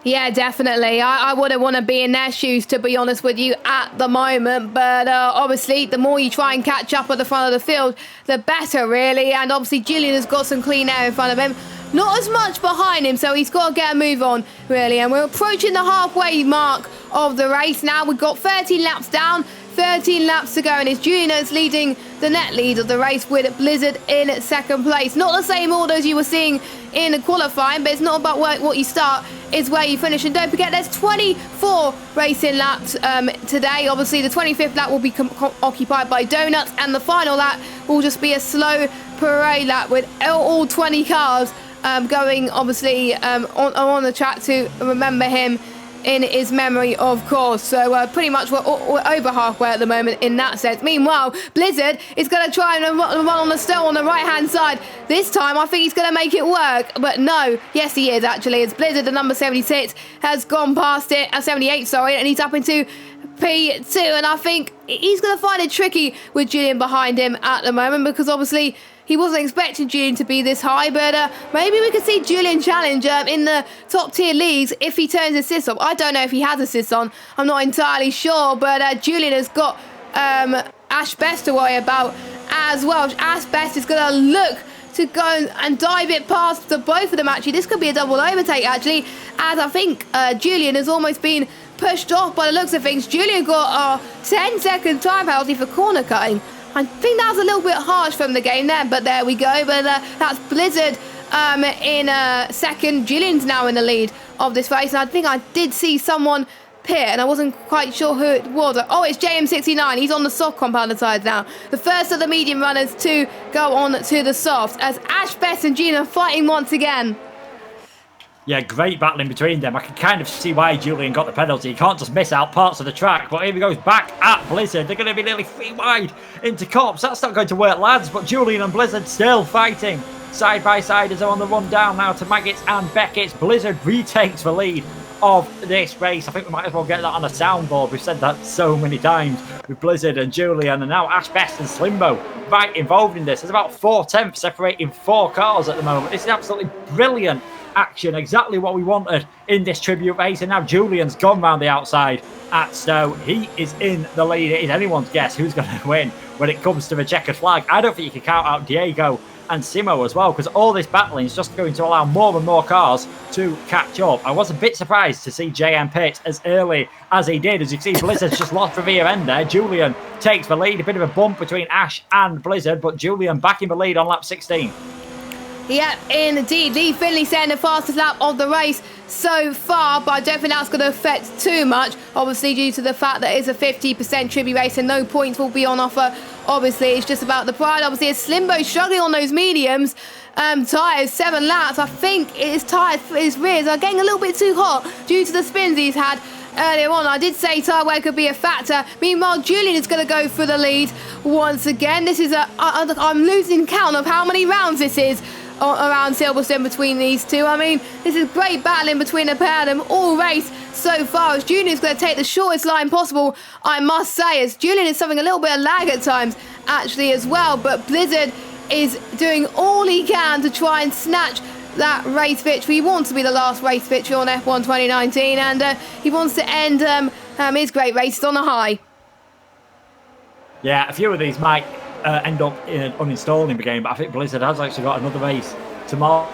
Yeah, definitely. I wouldn't want to be in their shoes, to be honest with you, at the moment. But obviously, the more you try and catch up at the front of the field, the better, really. And obviously, Julian has got some clean air in front of him. Not as much behind him, so he's got to get a move on, really. And we're approaching the halfway mark of the race now. We've got 13 laps down, 13 laps to go, and it's Julian that's leading the net lead of the race, with Blizzard in second place. Not the same order as you were seeing in the qualifying, but it's not about what you start, it's where you finish. And don't forget, there's 24 racing laps today. Obviously, the 25th lap will be occupied by donuts, and the final lap will just be a slow parade lap with all 20 cars going, obviously, on the track to remember him in his memory, of course. So pretty much we're over halfway at the moment in that sense. Meanwhile, Blizzard is going to try and run on the stone on the right-hand side. This time, I think he's going to make it work. But no, yes, he is, actually. It's Blizzard, the number 76, has gone past it, 78, sorry, and he's up into P2. And I think he's going to find it tricky with Julian behind him at the moment, because obviously he wasn't expecting Julian to be this high, but maybe we could see Julian challenge in the top tier leagues if he turns assists on. I don't know if he has assists on. I'm not entirely sure, but Julian has got Ash Best to worry about as well. Ash Best is going to look to go and dive it past the both of them, actually. This could be a double overtake, actually, as I think Julian has almost been pushed off by the looks of things. Julian got a 10-second time penalty for corner cutting. I think that was a little bit harsh from the game there, but there we go. But that's Blizzard in second. Julian's now in the lead of this race, and I think I did see someone pit, and I wasn't quite sure who it was. Oh, it's JM69. He's on the soft compound side now. The first of the medium runners to go on to the soft, as Ash Best and Gina are fighting once again. Yeah, great battling between them. I can kind of see why Julian got the penalty. He can't just miss out parts of the track. But here he goes back at Blizzard. They're going to be nearly 3 wide into Cops. That's not going to work, lads. But Julian and Blizzard still fighting side by side as they're on the run down now to Maggots and Beckett's. Blizzard retakes the lead of this race. I think we might as well get that on a soundboard. We've said that so many times with Blizzard and Julian, and now Ash Best and Slimbo right involved in this. There's about 4/10 separating 4 cars at the moment. This is absolutely brilliant action, exactly what we wanted in this tribute race. And now Julian's gone round the outside at Stowe. He is in the lead. It is anyone's guess who's going to win when it comes to the checkered flag. I don't think you can count out Diego and Simo as well, because all this battling is just going to allow more and more cars to catch up. I was a bit surprised to see JM pit as early as he did. As you can see, Blizzard's just lost the rear end there. Julian takes the lead. A bit of a bump between Ash and Blizzard, but Julian back in the lead on lap 16. Yep, indeed. Lee Finlay setting the fastest lap of the race so far, but I don't think that's going to affect too much, obviously, due to the fact that it's a 50% tribute race and no points will be on offer. Obviously, it's just about the pride. Obviously, it's Slimbo struggling on those mediums. Tyres, 7 laps. I think his tyres, his rears are getting a little bit too hot due to the spins he's had earlier on. I did say tyre wear could be a factor. Meanwhile, Julian is going to go for the lead once again. This is I'm losing count of how many rounds this is around Silverstone between these two. I mean, this is great battling between the pair of them all race so far, as Julian's going to take the shortest line possible, I must say, as Julian is having a little bit of lag at times actually as well, but Blizzard is doing all he can to try and snatch that race victory. He wants to be the last race victory on F1 2019, and he wants to end his great races on a high. Yeah, a few of these might end up in uninstalling the game, but I think Blizzard has actually got another race tomorrow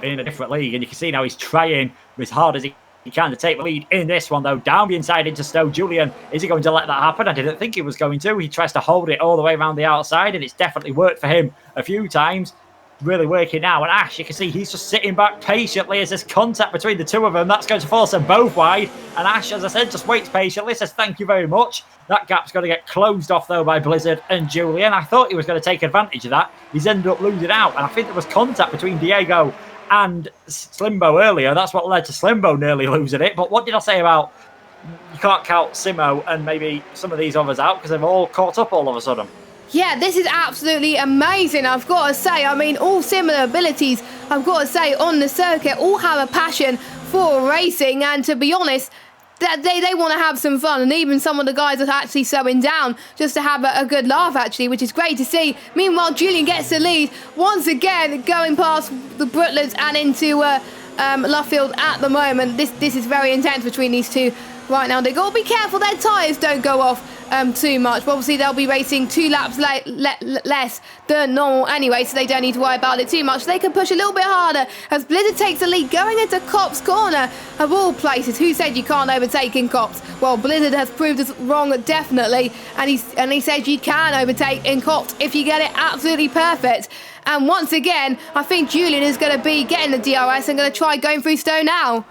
in a different league, and you can see now he's trying as hard as he can to take the lead in this one, though. Down the inside into Stowe. Julian, is he going to let that happen? I didn't think he was going to. He tries to hold it all the way around the outside, and it's definitely worked for him a few times. Really working now, and Ash, you can see he's just sitting back patiently as there's contact between the two of them. That's going to force them both wide, and Ash, as I said, just waits patiently, says thank you very much. That gap's going to get closed off though by Blizzard and Julian. I thought he was going to take advantage of that. He's ended up losing out, and I think there was contact between Diego and Slimbo earlier. That's what led to Slimbo nearly losing it. But what did I say about you can't count Simo and maybe some of these others out because they've all caught up all of a sudden? Yeah, this is absolutely amazing, I've got to say. I mean, all similar abilities, I've got to say, on the circuit, all have a passion for racing, and to be honest, they want to have some fun, and even some of the guys are actually slowing down just to have a good laugh, actually, which is great to see. Meanwhile, Julian gets the lead, once again, going past the Brutlands and into Luffield at the moment. This is very intense between these two right now. They've got to be careful their tyres don't go off too much, but obviously they'll be racing 2 laps less than normal anyway, so they don't need to worry about it too much. They can push a little bit harder as Blizzard takes the lead going into Cop's corner of all places. Who said you can't overtake in Cops? Well, Blizzard has proved us wrong, definitely, and he said you can overtake in Cops if you get it absolutely perfect. And once again, I think Julian is going to be getting the DRS and going to try going through Stowe now.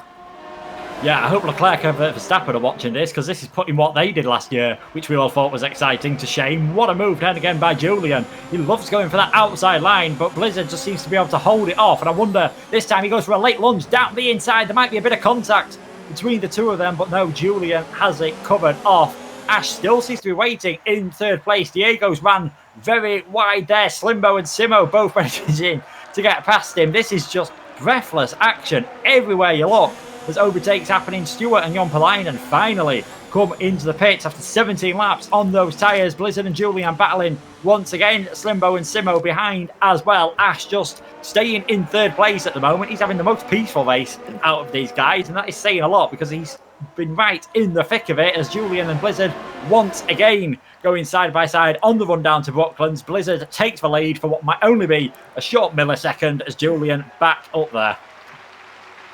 Yeah, I hope Leclerc and Verstappen are watching this, because this is putting what they did last year, which we all thought was exciting, to shame. What a move then again by Julian. He loves going for that outside line, but Blizzard just seems to be able to hold it off. And I wonder, this time he goes for a late lunge down the inside. There might be a bit of contact between the two of them, but no, Julian has it covered off. Ash still seems to be waiting in third place. Diego's ran very wide there. Slimbo and Simo both managing to get past him. This is just breathless action everywhere you look. There's overtakes happening. Stewart and Jon Palainen finally come into the pits after 17 laps on those tyres. Blizzard and Julian battling once again. Slimbo and Simo behind as well. Ash just staying in third place at the moment. He's having the most peaceful race out of these guys, and that is saying a lot because he's been right in the thick of it as Julian and Blizzard once again going side by side on the run down to Brooklands. Blizzard takes the lead for what might only be a short millisecond as Julian back up there.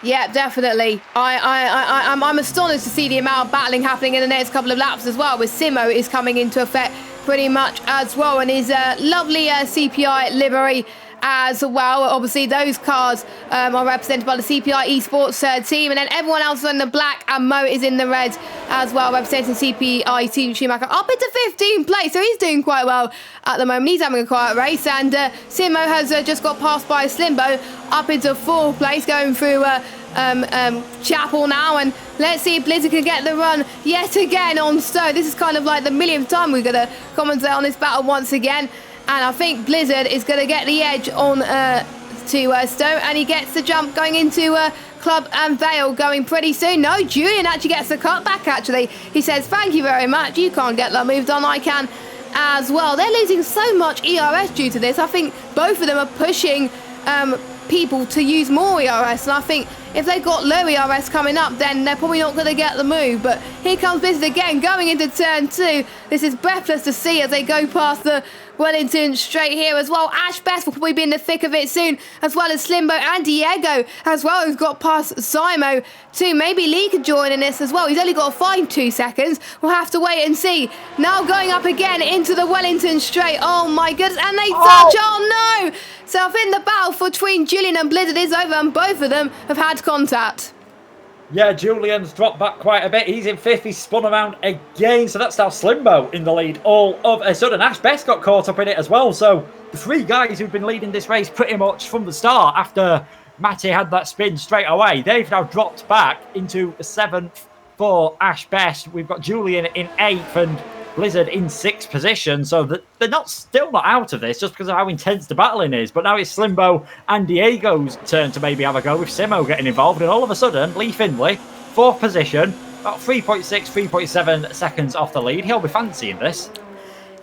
Yeah, definitely. I'm astonished to see the amount of battling happening in the next couple of laps as well, with Simo is coming into effect pretty much as well, and his lovely CPI livery as well. Obviously, those cars are represented by the CPI Esports team, and then everyone else is in the black, and Mo is in the red as well, representing CPI Team Schumacher up into 15th place, so he's doing quite well at the moment. He's having a quiet race, and Simo has just got passed by Slimbo up into 4th place, going through Chapel now, and let's see if Blizzard can get the run yet again on Stowe. This is kind of like the millionth time we're going to commentate on this battle once again, and I think Blizzard is going to get the edge on to Stowe, and he gets the jump going into Club and Vale going pretty soon. No, Julian actually gets the cut back, actually. He says, thank you very much. You can't get that move done. I can as well. They're losing so much ERS due to this. I think both of them are pushing people to use more ERS, and I think if they've got low ERS coming up, then they're probably not going to get the move. But here comes Blizzard again, going into turn 2. This is breathless to see as they go past the Wellington straight here as well. Ash Best will probably be in the thick of it soon, as well as Slimbo and Diego as well, who's got past Simo too. Maybe Lee could join in this as well. He's only got to find 2 seconds. We'll have to wait and see. Now going up again into the Wellington straight. Oh my goodness, and they touch. Oh no! So I think the battle between Julian and Blizzard is over, and both of them have had contact. Yeah, Julian's dropped back quite a bit. He's in 5th. He's spun around again. So that's now Slimbo in the lead all of a sudden. Ash Best got caught up in it as well. So the 3 guys who've been leading this race pretty much from the start after Matty had that spin straight away, they've now dropped back into 7th for Ash Best. We've got Julian in 8th and Blizzard in 6th position, so they're still not out of this just because of how intense the battling is. But now it's Slimbo and Diego's turn to maybe have a go with Simo getting involved, and all of a sudden Lee Findlay, 4th position, about 3.6, 3.7 seconds off the lead. He'll be fancying this.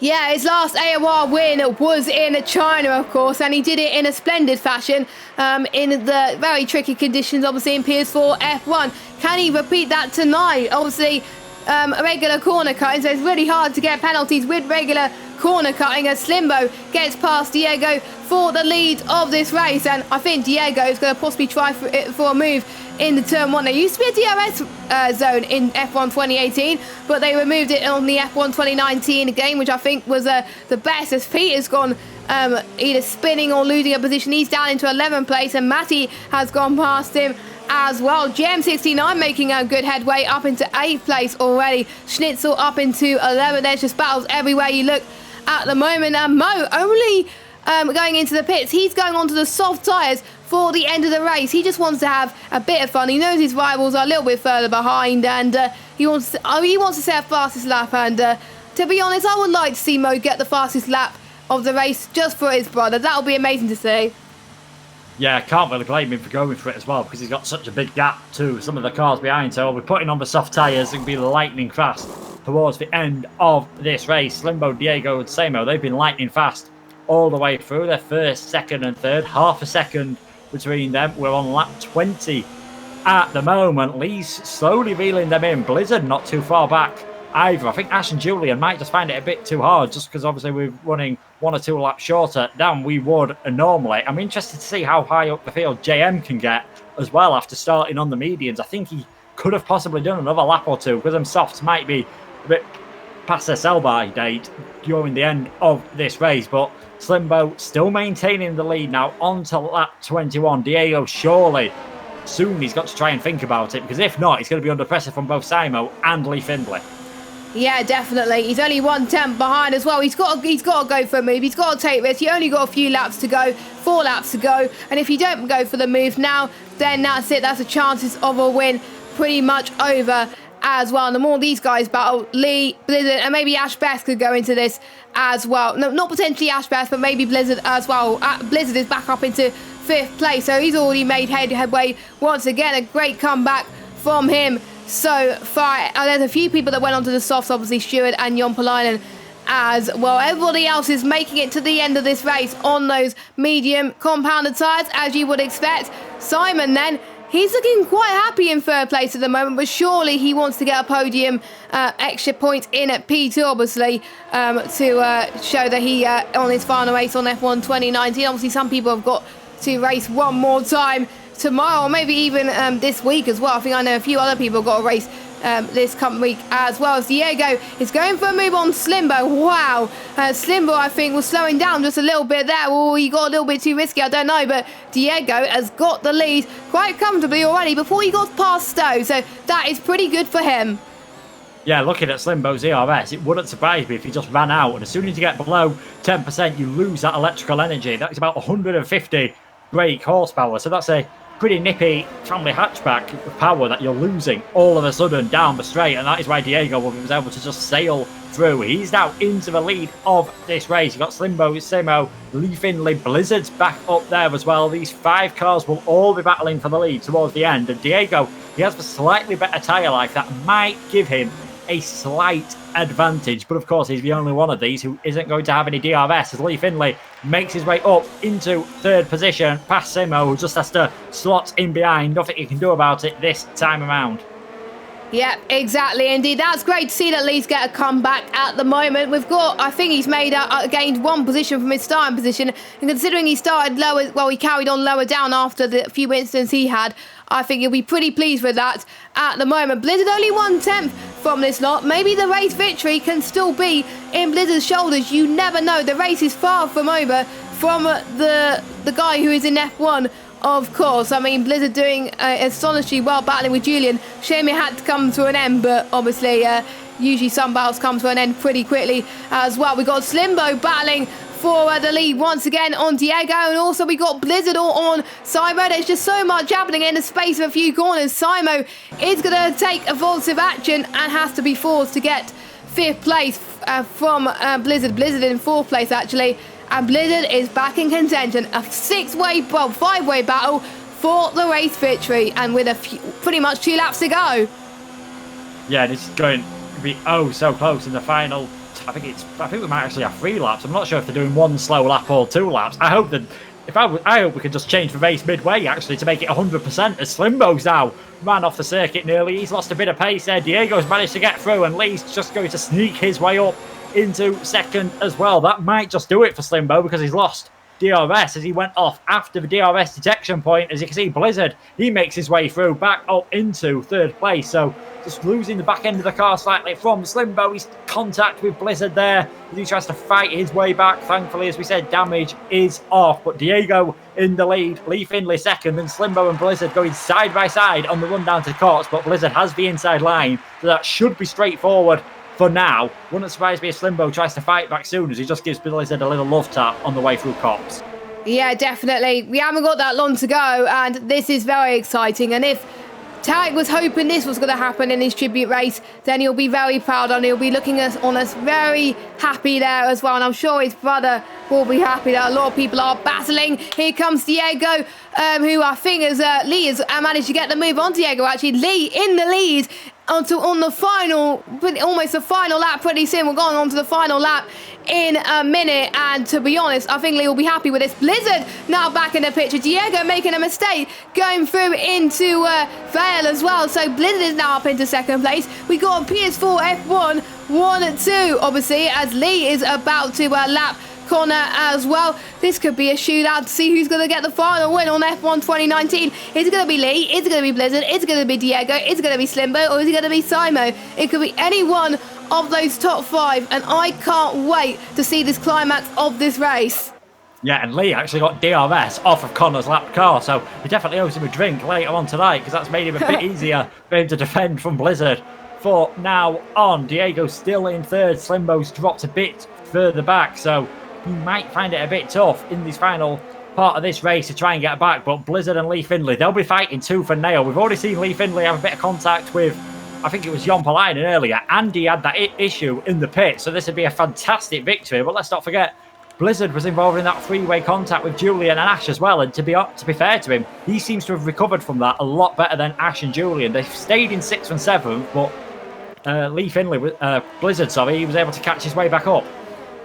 Yeah, his last AOR win was in China, of course, and he did it in a splendid fashion in the very tricky conditions, obviously, in PS4 F1. Can he repeat that tonight? Obviously, regular corner cutting, so it's really hard to get penalties with regular corner cutting as Slimbo gets past Diego for the lead of this race. And I think Diego is going to possibly try for a move in the turn 1. There used to be a DRS zone in F1 2018, but they removed it on the F1 2019 game, which I think was the best, as Peter's gone either spinning or losing a position. He's down into 11th place, and Matty has gone past him as well. GM69 making a good headway up into 8th place already. Schnitzel up into 11th. There's just battles everywhere you look at the moment. And Mo only going into the pits. He's going onto the soft tyres for the end of the race. He just wants to have a bit of fun. He knows his rivals are a little bit further behind, and he wants to set a fastest lap. And to be honest, I would like to see Mo get the fastest lap of the race just for his brother. That would be amazing to see. Yeah, I can't really blame him for going for it as well, because he's got such a big gap to some of the cars behind. So we're putting on the soft tyres and be lightning fast towards the end of this race. Slimbo, Diego and Samo, they've been lightning fast all the way through. Their first, second and third, half a second between them. We're on lap 20 at the moment. Lee's slowly reeling them in. Blizzard not too far back either. I think Ash and Julian might just find it a bit too hard, just because obviously we're running 1 or 2 laps shorter than we would normally. I'm interested to see how high up the field JM can get as well after starting on the medians. I think he could have possibly done another lap or 2, because them softs might be a bit past their sell-by date during the end of this race. But Slimbo still maintaining the lead now on to lap 21. Diego surely soon he's got to try and think about it, because if not, he's going to be under pressure from both Simo and Lee Findlay. Yeah, definitely. He's only 1/10 behind as well. He's got to go for a move. He's got to take risks. He only got a few laps to go, 4 laps to go. And if you don't go for the move now, then that's it. That's the chances of a win pretty much over as well. And the more these guys battle, Lee, Blizzard, and maybe Ash Best could go into this as well. No, not potentially Ash Best, but maybe Blizzard as well. Blizzard is back up into 5th place, so he's already made headway once again. A great comeback from him so far. There's a few people that went onto the softs, obviously Stewart and Jon Polainen as well. Everybody else is making it to the end of this race on those medium compounded tyres, as you would expect. Simon then, he's looking quite happy in 3rd place at the moment, but surely he wants to get a podium extra point in at P2, obviously, to show that he, on his final race on F1 2019, obviously some people have got to race one more time tomorrow, or maybe even this week as well. I think I know a few other people got a race this coming week as well. As Diego is going for a move on Slimbo. Wow. Slimbo, I think, was slowing down just a little bit there. Oh, he got a little bit too risky, I don't know, but Diego has got the lead quite comfortably already before he got past Stowe, so that is pretty good for him. Yeah, looking at Slimbo's ERS, it wouldn't surprise me if he just ran out, and as soon as you get below 10%, you lose that electrical energy. That's about 150 brake horsepower, so that's a pretty nippy family hatchback of power that you're losing all of a sudden down the straight, and that is why Diego was able to just sail through. He's now into the lead of this race. You've got Slimbo, Simo, Lee Findlay, Blizzard's back up there as well. These 5 cars will all be battling for the lead towards the end, and Diego, he has a slightly better tyre life that might give him a slight advantage, but of course he's the only one of these who isn't going to have any DRS, as Lee Findlay makes his way up into 3rd position past Simo, who just has to slot in behind. Nothing he can do about it this time around. Yeah, exactly, indeed. That's great to see that Lee's get a comeback at the moment. We've got, I think he's gained 1 position from his starting position, and considering he started lower, well, he carried on lower down after the few incidents he had, I think he'll be pretty pleased with that at the moment. Blizzard only 1/10 from this lot. Maybe the race victory can still be in Blizzard's shoulders. You never know. The race is far from over from the guy who is in F1, of course. I mean, Blizzard doing astonishingly well battling with Julian. Shame it had to come to an end, but obviously usually some battles come to an end pretty quickly as well. We got Slimbo battling for the lead once again on Diego, and also we got Blizzard on Simo. There's just so much happening in the space of a few corners. Simo is going to take evasive action and has to be forced to get 5th place from Blizzard. Blizzard in 4th place actually, and Blizzard is back in contention. A 5-way battle for the race victory, and with pretty much 2 laps to go. Yeah, this is going to be so close in the final. I think we might actually have 3 laps. I'm not sure if they're doing 1 slow lap or 2 laps. I hope that I hope we can just change the race midway, actually, to make it 100%, as Slimbo's now ran off the circuit nearly. He's lost a bit of pace there. Diego's managed to get through, and Lee's just going to sneak his way up into second as well. That might just do it for Slimbo, because he's lost DRS as he went off after the DRS detection point. As you can see, Blizzard, he makes his way through back up into third place. So just losing the back end of the car slightly from Slimbo. He's contact with Blizzard there as he tries to fight his way back. Thankfully, as we said, damage is off. But Diego in the lead, Lee Finley second, and Slimbo and Blizzard going side by side on the run down to Courts. But Blizzard has the inside line, so that should be straightforward for now. Wouldn't surprise me if Slimbo tries to fight back soon, as he just gives Blizzard a little love tap on the way through Cops. Yeah, definitely. We haven't got that long to go, and this is very exciting. And if Tarek was hoping this was going to happen in his tribute race, then he'll be very proud, and he'll be looking on us very happy there as well. And I'm sure his brother will be happy that a lot of people are battling. Here comes Diego, who I think is Lee has managed to get the move on Diego. Actually, Lee in the lead on the final, almost the final lap pretty soon. We're going on to the final lap in a minute, and to be honest, I think Lee will be happy with this. Blizzard now back in the picture. Diego making a mistake going through into Vale as well, so Blizzard is now up into second place. We got a PS4 F1 1-2 obviously, as Lee is about to lap Connor as well. This could be a shootout to see who's going to get the final win on F1 2019. Is it going to be Lee? Is it going to be Blizzard? Is it going to be Diego? Is it going to be Slimbo? Or is it going to be Simo? It could be any one of those top five, and I can't wait to see this climax of this race. Yeah, and Lee actually got DRS off of Connor's lap car, so he definitely owes him a drink later on tonight, because that's made him a bit easier for him to defend from Blizzard. For now on, Diego's still in third. Slimbo's dropped a bit further back, so he might find it a bit tough in this final part of this race to try and get back. But Blizzard and Lee Finley, they'll be fighting tooth and nail. We've already seen Lee Finley have a bit of contact with, I think it was Jon Palainen earlier. Andy had that issue in the pit, so this would be a fantastic victory. But let's not forget, Blizzard was involved in that three-way contact with Julian and Ash as well. And to be fair to him, he seems to have recovered from that a lot better than Ash and Julian. They've stayed in 6th and 7th, but Lee Finley, Blizzard, he was able to catch his way back up.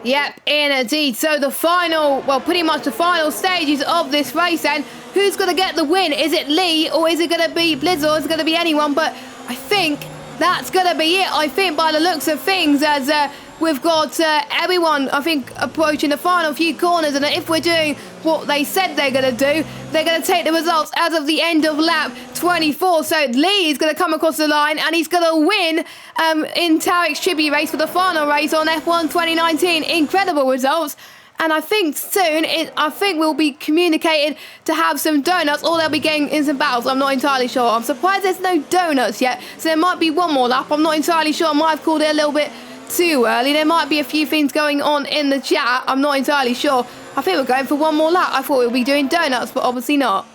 Yep, indeed. So the final, well, pretty much the final stages of this race then. Who's going to get the win? Is it Lee, or is it going to be Blizzard, or is it going to be anyone? But I think that's going to be it. I think by the looks of things, as we've got everyone, I think, approaching the final few corners. And if we're doing what they said they're going to do, they're going to take the results as of the end of lap 24. So Lee is going to come across the line, and he's going to win in Tarek's tribute race for the final race on F1 2019. Incredible results. And I think soon, we'll be communicated to have some donuts, or they'll be getting in some battles. I'm not entirely sure. I'm surprised there's no donuts yet. So there might be one more lap. I'm not entirely sure. I might have called it a little bit too early. There might be a few things going on in the chat. I'm not entirely sure. I think we're going for one more lap. I thought we would be doing donuts, but obviously not.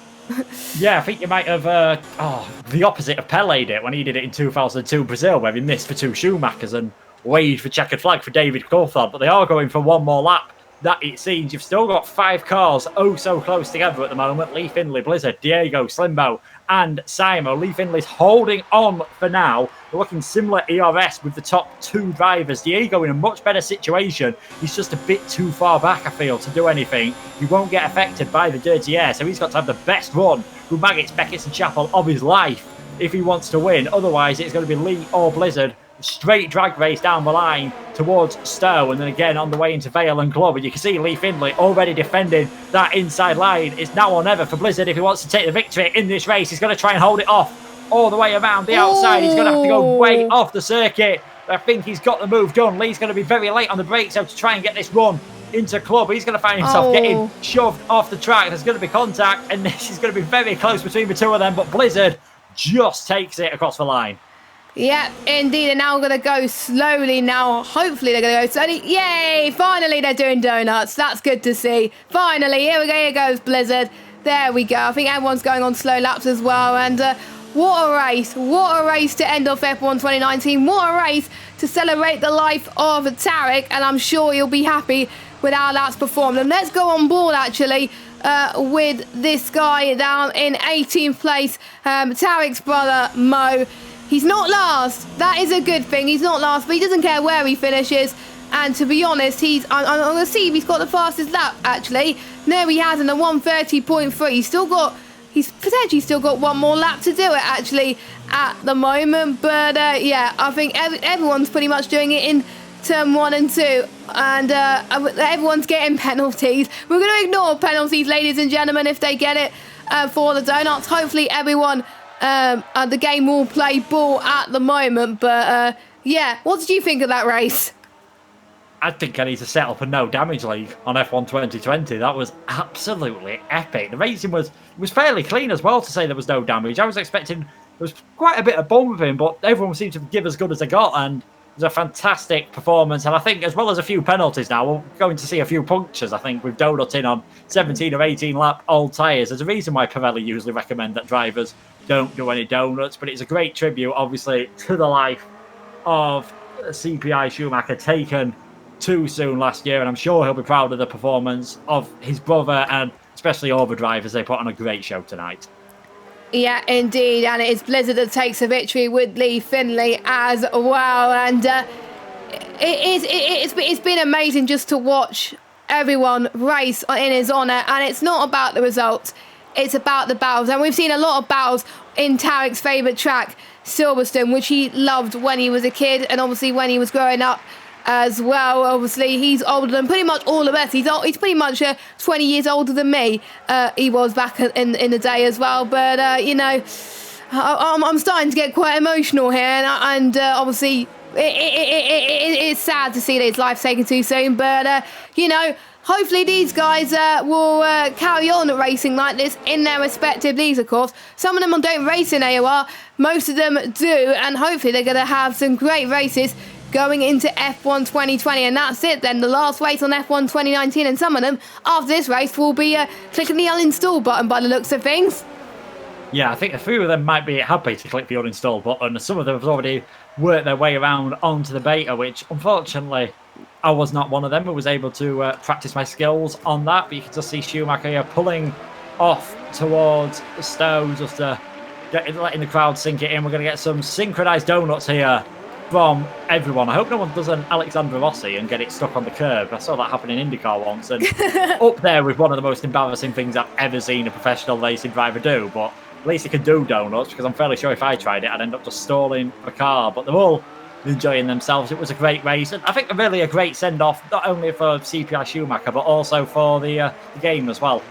Yeah, I think you might have the opposite of Pele did when he did it in 2002 Brazil, where he missed for 2 Schumachers and waved for checkered flag for David Coulthard. But they are going for one more lap. That it seems you've still got 5 cars so close together at the moment. Lee Finley, Blizzard, Diego, Slimbo and Simo. Lee Finley's holding on for now. They're looking similar ERS with the top 2 drivers. Diego in a much better situation. He's just a bit too far back, I feel, to do anything. He won't get affected by the dirty air, so he's got to have the best run with Maggots, Beckett's and Chappell of his life if he wants to win. Otherwise, it's going to be Lee or Blizzard. Straight drag race down the line towards Stowe, and then again on the way into Vale and Club. And you can see Lee Finley already defending that inside line. It's now or never for Blizzard if he wants to take the victory in this race. He's going to try and hold it off all the way around the outside. He's going to have to go way off the circuit. I think he's got the move done. Lee's going to be very late on the brakes to try and get this run into Club. He's going to find himself getting shoved off the track. There's going to be contact, and this is going to be very close between the two of them, but Blizzard just takes it across the line. Yeah, indeed. And now we're going to go slowly now. Hopefully they're going to go slowly. Yay! Finally they're doing donuts. That's good to see. Finally, here we go. Here goes Blizzard. There we go. I think everyone's going on slow laps as well. And what a race. What a race to end off F1 2019. What a race to celebrate the life of Tarek. And I'm sure you'll be happy with how that's performed. And let's go on board, actually, with this guy down in 18th place. Tarek's brother, Mo. He's not last. That is a good thing. He's not last, but he doesn't care where he finishes. And to be honest, I'm going to see if he's got the fastest lap, actually. No, he hasn't, a 1:30.3. He's potentially still got one more lap to do it, actually, at the moment. But, yeah, I think everyone's pretty much doing it in turn 1 and 2. And everyone's getting penalties. We're going to ignore penalties, ladies and gentlemen, if they get it for the donuts. Hopefully everyone, the game will play ball at the moment. But, yeah, what did you think of that race? I think I need to set up a no damage league on F1 2020. That was absolutely epic. The racing was fairly clean as well, to say there was no damage. I was expecting there was quite a bit of bumping, but everyone seemed to give as good as they got, and it was a fantastic performance. And I think, as well as a few penalties now, we're going to see a few punctures, I think, with donut in on 17 or 18 lap old tyres. There's a reason why Pirelli usually recommend that drivers don't do any donuts, but it's a great tribute, obviously, to the life of CPI Schumacher, taken too soon last year, and I'm sure he'll be proud of the performance of his brother and especially Overdrive, as they put on a great show tonight. Yeah, indeed, and it is Blizzard that takes the victory with Lee Finlay as well, and it's been amazing just to watch everyone race in his honour, and it's not about the results, it's about the battles, and we've seen a lot of battles in Tarek's favourite track, Silverstone, which he loved when he was a kid, and obviously when he was growing up as well. Obviously, he's older than pretty much all of us. He's pretty much 20 years older than me. He was back in the day as well. But, you know, I'm starting to get quite emotional here. And obviously, it's sad to see that his life's taken too soon. But, you know, hopefully these guys will carry on racing like this in their respective leagues, of course. Some of them don't race in AOR. Most of them do. And hopefully they're going to have some great races going into F1 2020, and that's it then, the last race on F1 2019, and some of them, after this race, will be clicking the uninstall button by the looks of things. Yeah, I think a few of them might be happy to click the uninstall button. Some of them have already worked their way around onto the beta, which, unfortunately, I was not one of them who was able to practice my skills on that, but you can just see Schumacher here pulling off towards Stowe, just letting the crowd sink it in. We're going to get some synchronised donuts here from everyone. I hope no one does an Alexander Rossi and get it stuck on the curb. I saw that happen in IndyCar once, and up there with one of the most embarrassing things I've ever seen a professional racing driver do. But at least he can do donuts, because I'm fairly sure if I tried it, I'd end up just stalling the car. But they're all enjoying themselves. It was a great race, and I think really a great send-off, not only for CPI Schumacher, but also for the game as well.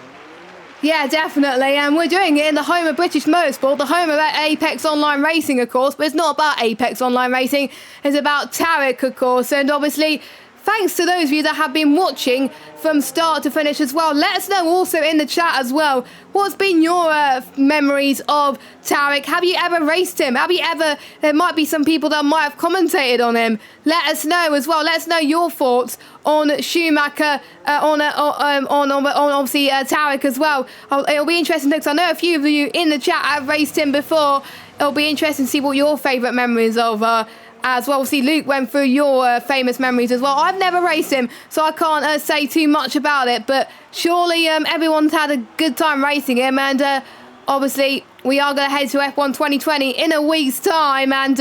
Yeah, definitely, and we're doing it in the home of British Motorsport, the home of Apex Online Racing, of course, but it's not about Apex Online Racing, it's about Tarek, of course, and obviously, thanks to those of you that have been watching from start to finish as well. Let us know also in the chat as well, what's been your memories of Tarek? Have you ever raced him? There might be some people that might have commentated on him. Let us know as well. Let us know your thoughts on Schumacher, on obviously Tarek as well. It'll be interesting because I know a few of you in the chat have raced him before. It'll be interesting to see what your favourite memories of as well. Obviously, Luke went through your famous memories as well. I've never raced him, so I can't say too much about it, but surely everyone's had a good time racing him, and obviously we are going to head to F1 2020 in a week's time, and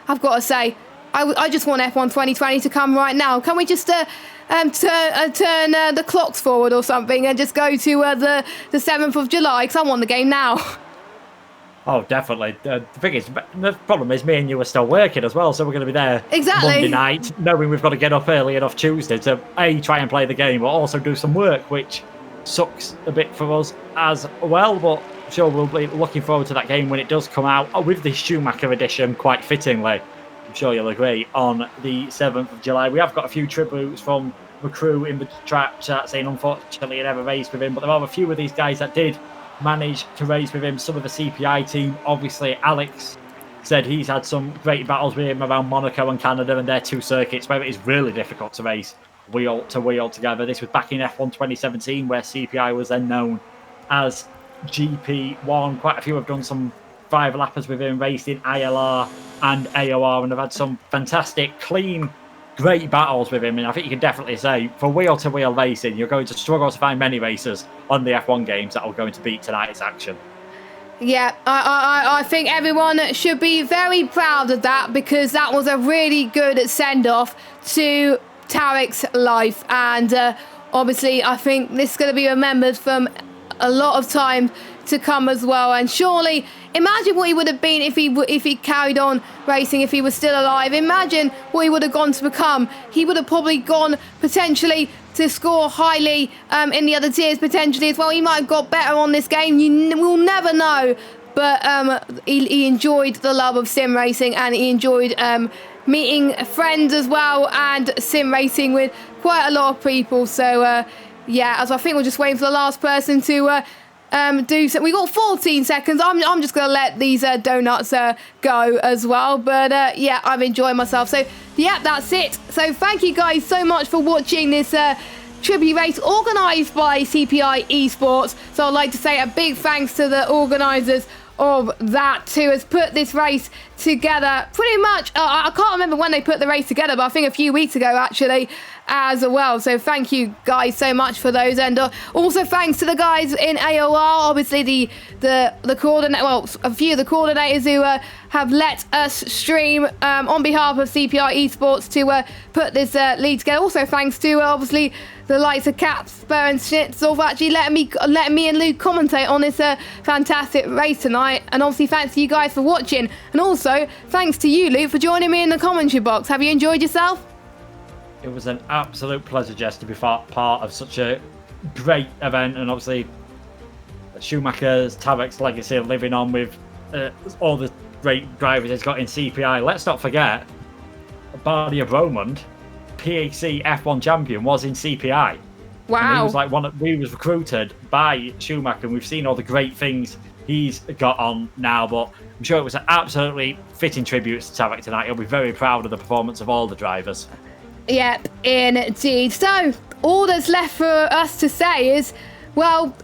I've got to say, I just want F1 2020 to come right now. Can we just turn the clocks forward or something and just go to the 7th of July, because I want the game now. Oh, definitely. The thing is, the problem is me and you are still working as well, so we're going to be there Monday night, knowing we've got to get up early enough Tuesday to try and play the game, but also do some work, which sucks a bit for us as well. But I'm sure we'll be looking forward to that game when it does come out, with the Schumacher edition, quite fittingly. I'm sure you'll agree, on the 7th of July. We have got a few tributes from the crew in the chat saying unfortunately he never raced with him, but there are a few of these guys that did manage to race with him. Some of the CPI team, obviously Alex said he's had some great battles with him around Monaco and Canada, and their two circuits where it is really difficult to race wheel to wheel together. This was back in F1 2017, where CPI was then known as GP1. Quite a few have done some 5-lappers with him, raced in ILR and AOR, and have had some fantastic, clean, great battles with him. And I think you can definitely say, for wheel-to-wheel racing, you're going to struggle to find many racers on the F1 games that are going to beat tonight's action. Yeah, I think everyone should be very proud of that, because that was a really good send-off to Tarek's life. And obviously, I think this is going to be remembered from a lot of time to come as well. And surely, imagine what he would have been if he carried on racing, if he was still alive. Imagine what he would have gone to become. He would have probably gone potentially to score highly in the other tiers potentially as well. He might have got better on this game. We'll never know. But he enjoyed the love of sim racing, and he enjoyed meeting friends as well, and sim racing with quite a lot of people. So yeah, as I think we're just waiting for the last person to do so. We got 14 seconds. I'm just gonna let these donuts go as well. But yeah, I've enjoyed myself. So yeah, that's it. So thank you guys so much for watching this tribute race organised by CPI Esports. So I'd like to say a big thanks to the organisers of that, who has put this race together pretty much. I can't remember when they put the race together, but I think a few weeks ago actually as well. So thank you guys so much for those, and also thanks to the guys in AOR, obviously the coordinate, well, a few of the coordinators who have let us stream on behalf of CPI Esports to put this lead together. Also thanks to obviously the likes of Capsper and Schnitzel for actually letting me and Luke commentate on this fantastic race tonight. And obviously thanks to you guys for watching, and also thanks to you, Luke, for joining me in the commentary box. Have you enjoyed yourself? It was an absolute pleasure, Jess, to be part of such a great event, and obviously Schumacher's Tarek's legacy living on with all the great drivers he's got in CPI. Let's not forget, Bardia Bromond, PAC F1 champion, was in CPI. Wow. And he was like he was recruited by Schumacher, and we've seen all the great things he's got on now. But I'm sure it was an absolutely fitting tribute to Tarek tonight. He'll be very proud of the performance of all the drivers. Yep, indeed. So, all that's left for us to say is, well,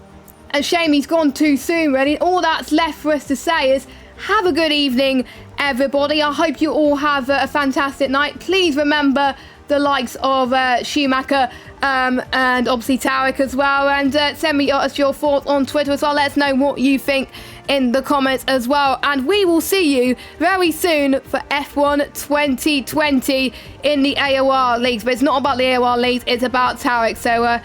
a shame he's gone too soon, really. All that's left for us to say is, have a good evening, everybody. I hope you all have a fantastic night. Please remember the likes of Schumacher and obviously Tarek as well. And send me your thoughts on Twitter as well. Let us know what you think in the comments as well. And we will see you very soon for F1 2020 in the AOR leagues. But it's not about the AOR leagues, it's about Tarek. So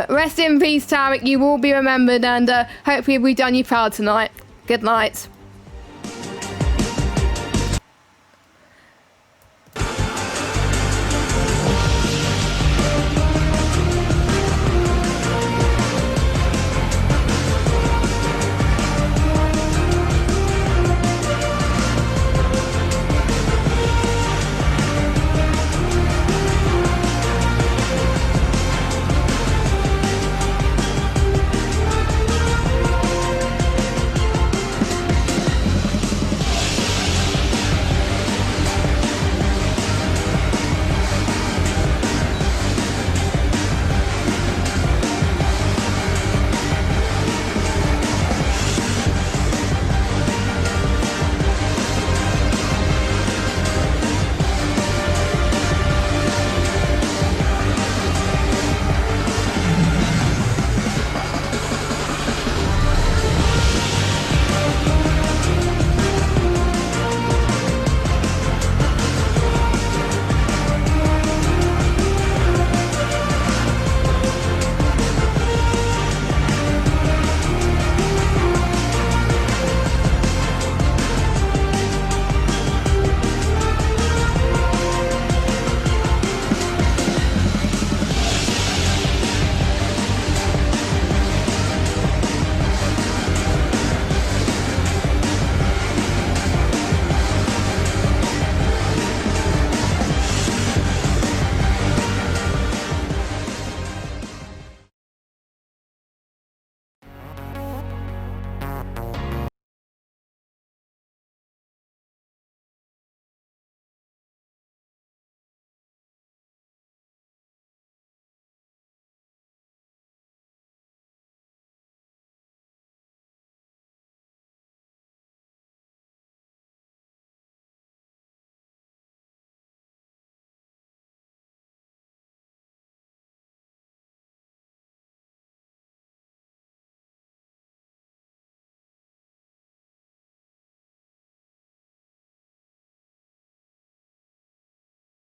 rest in peace, Tarek. You will be remembered, and hopefully we've done you proud tonight. Good night.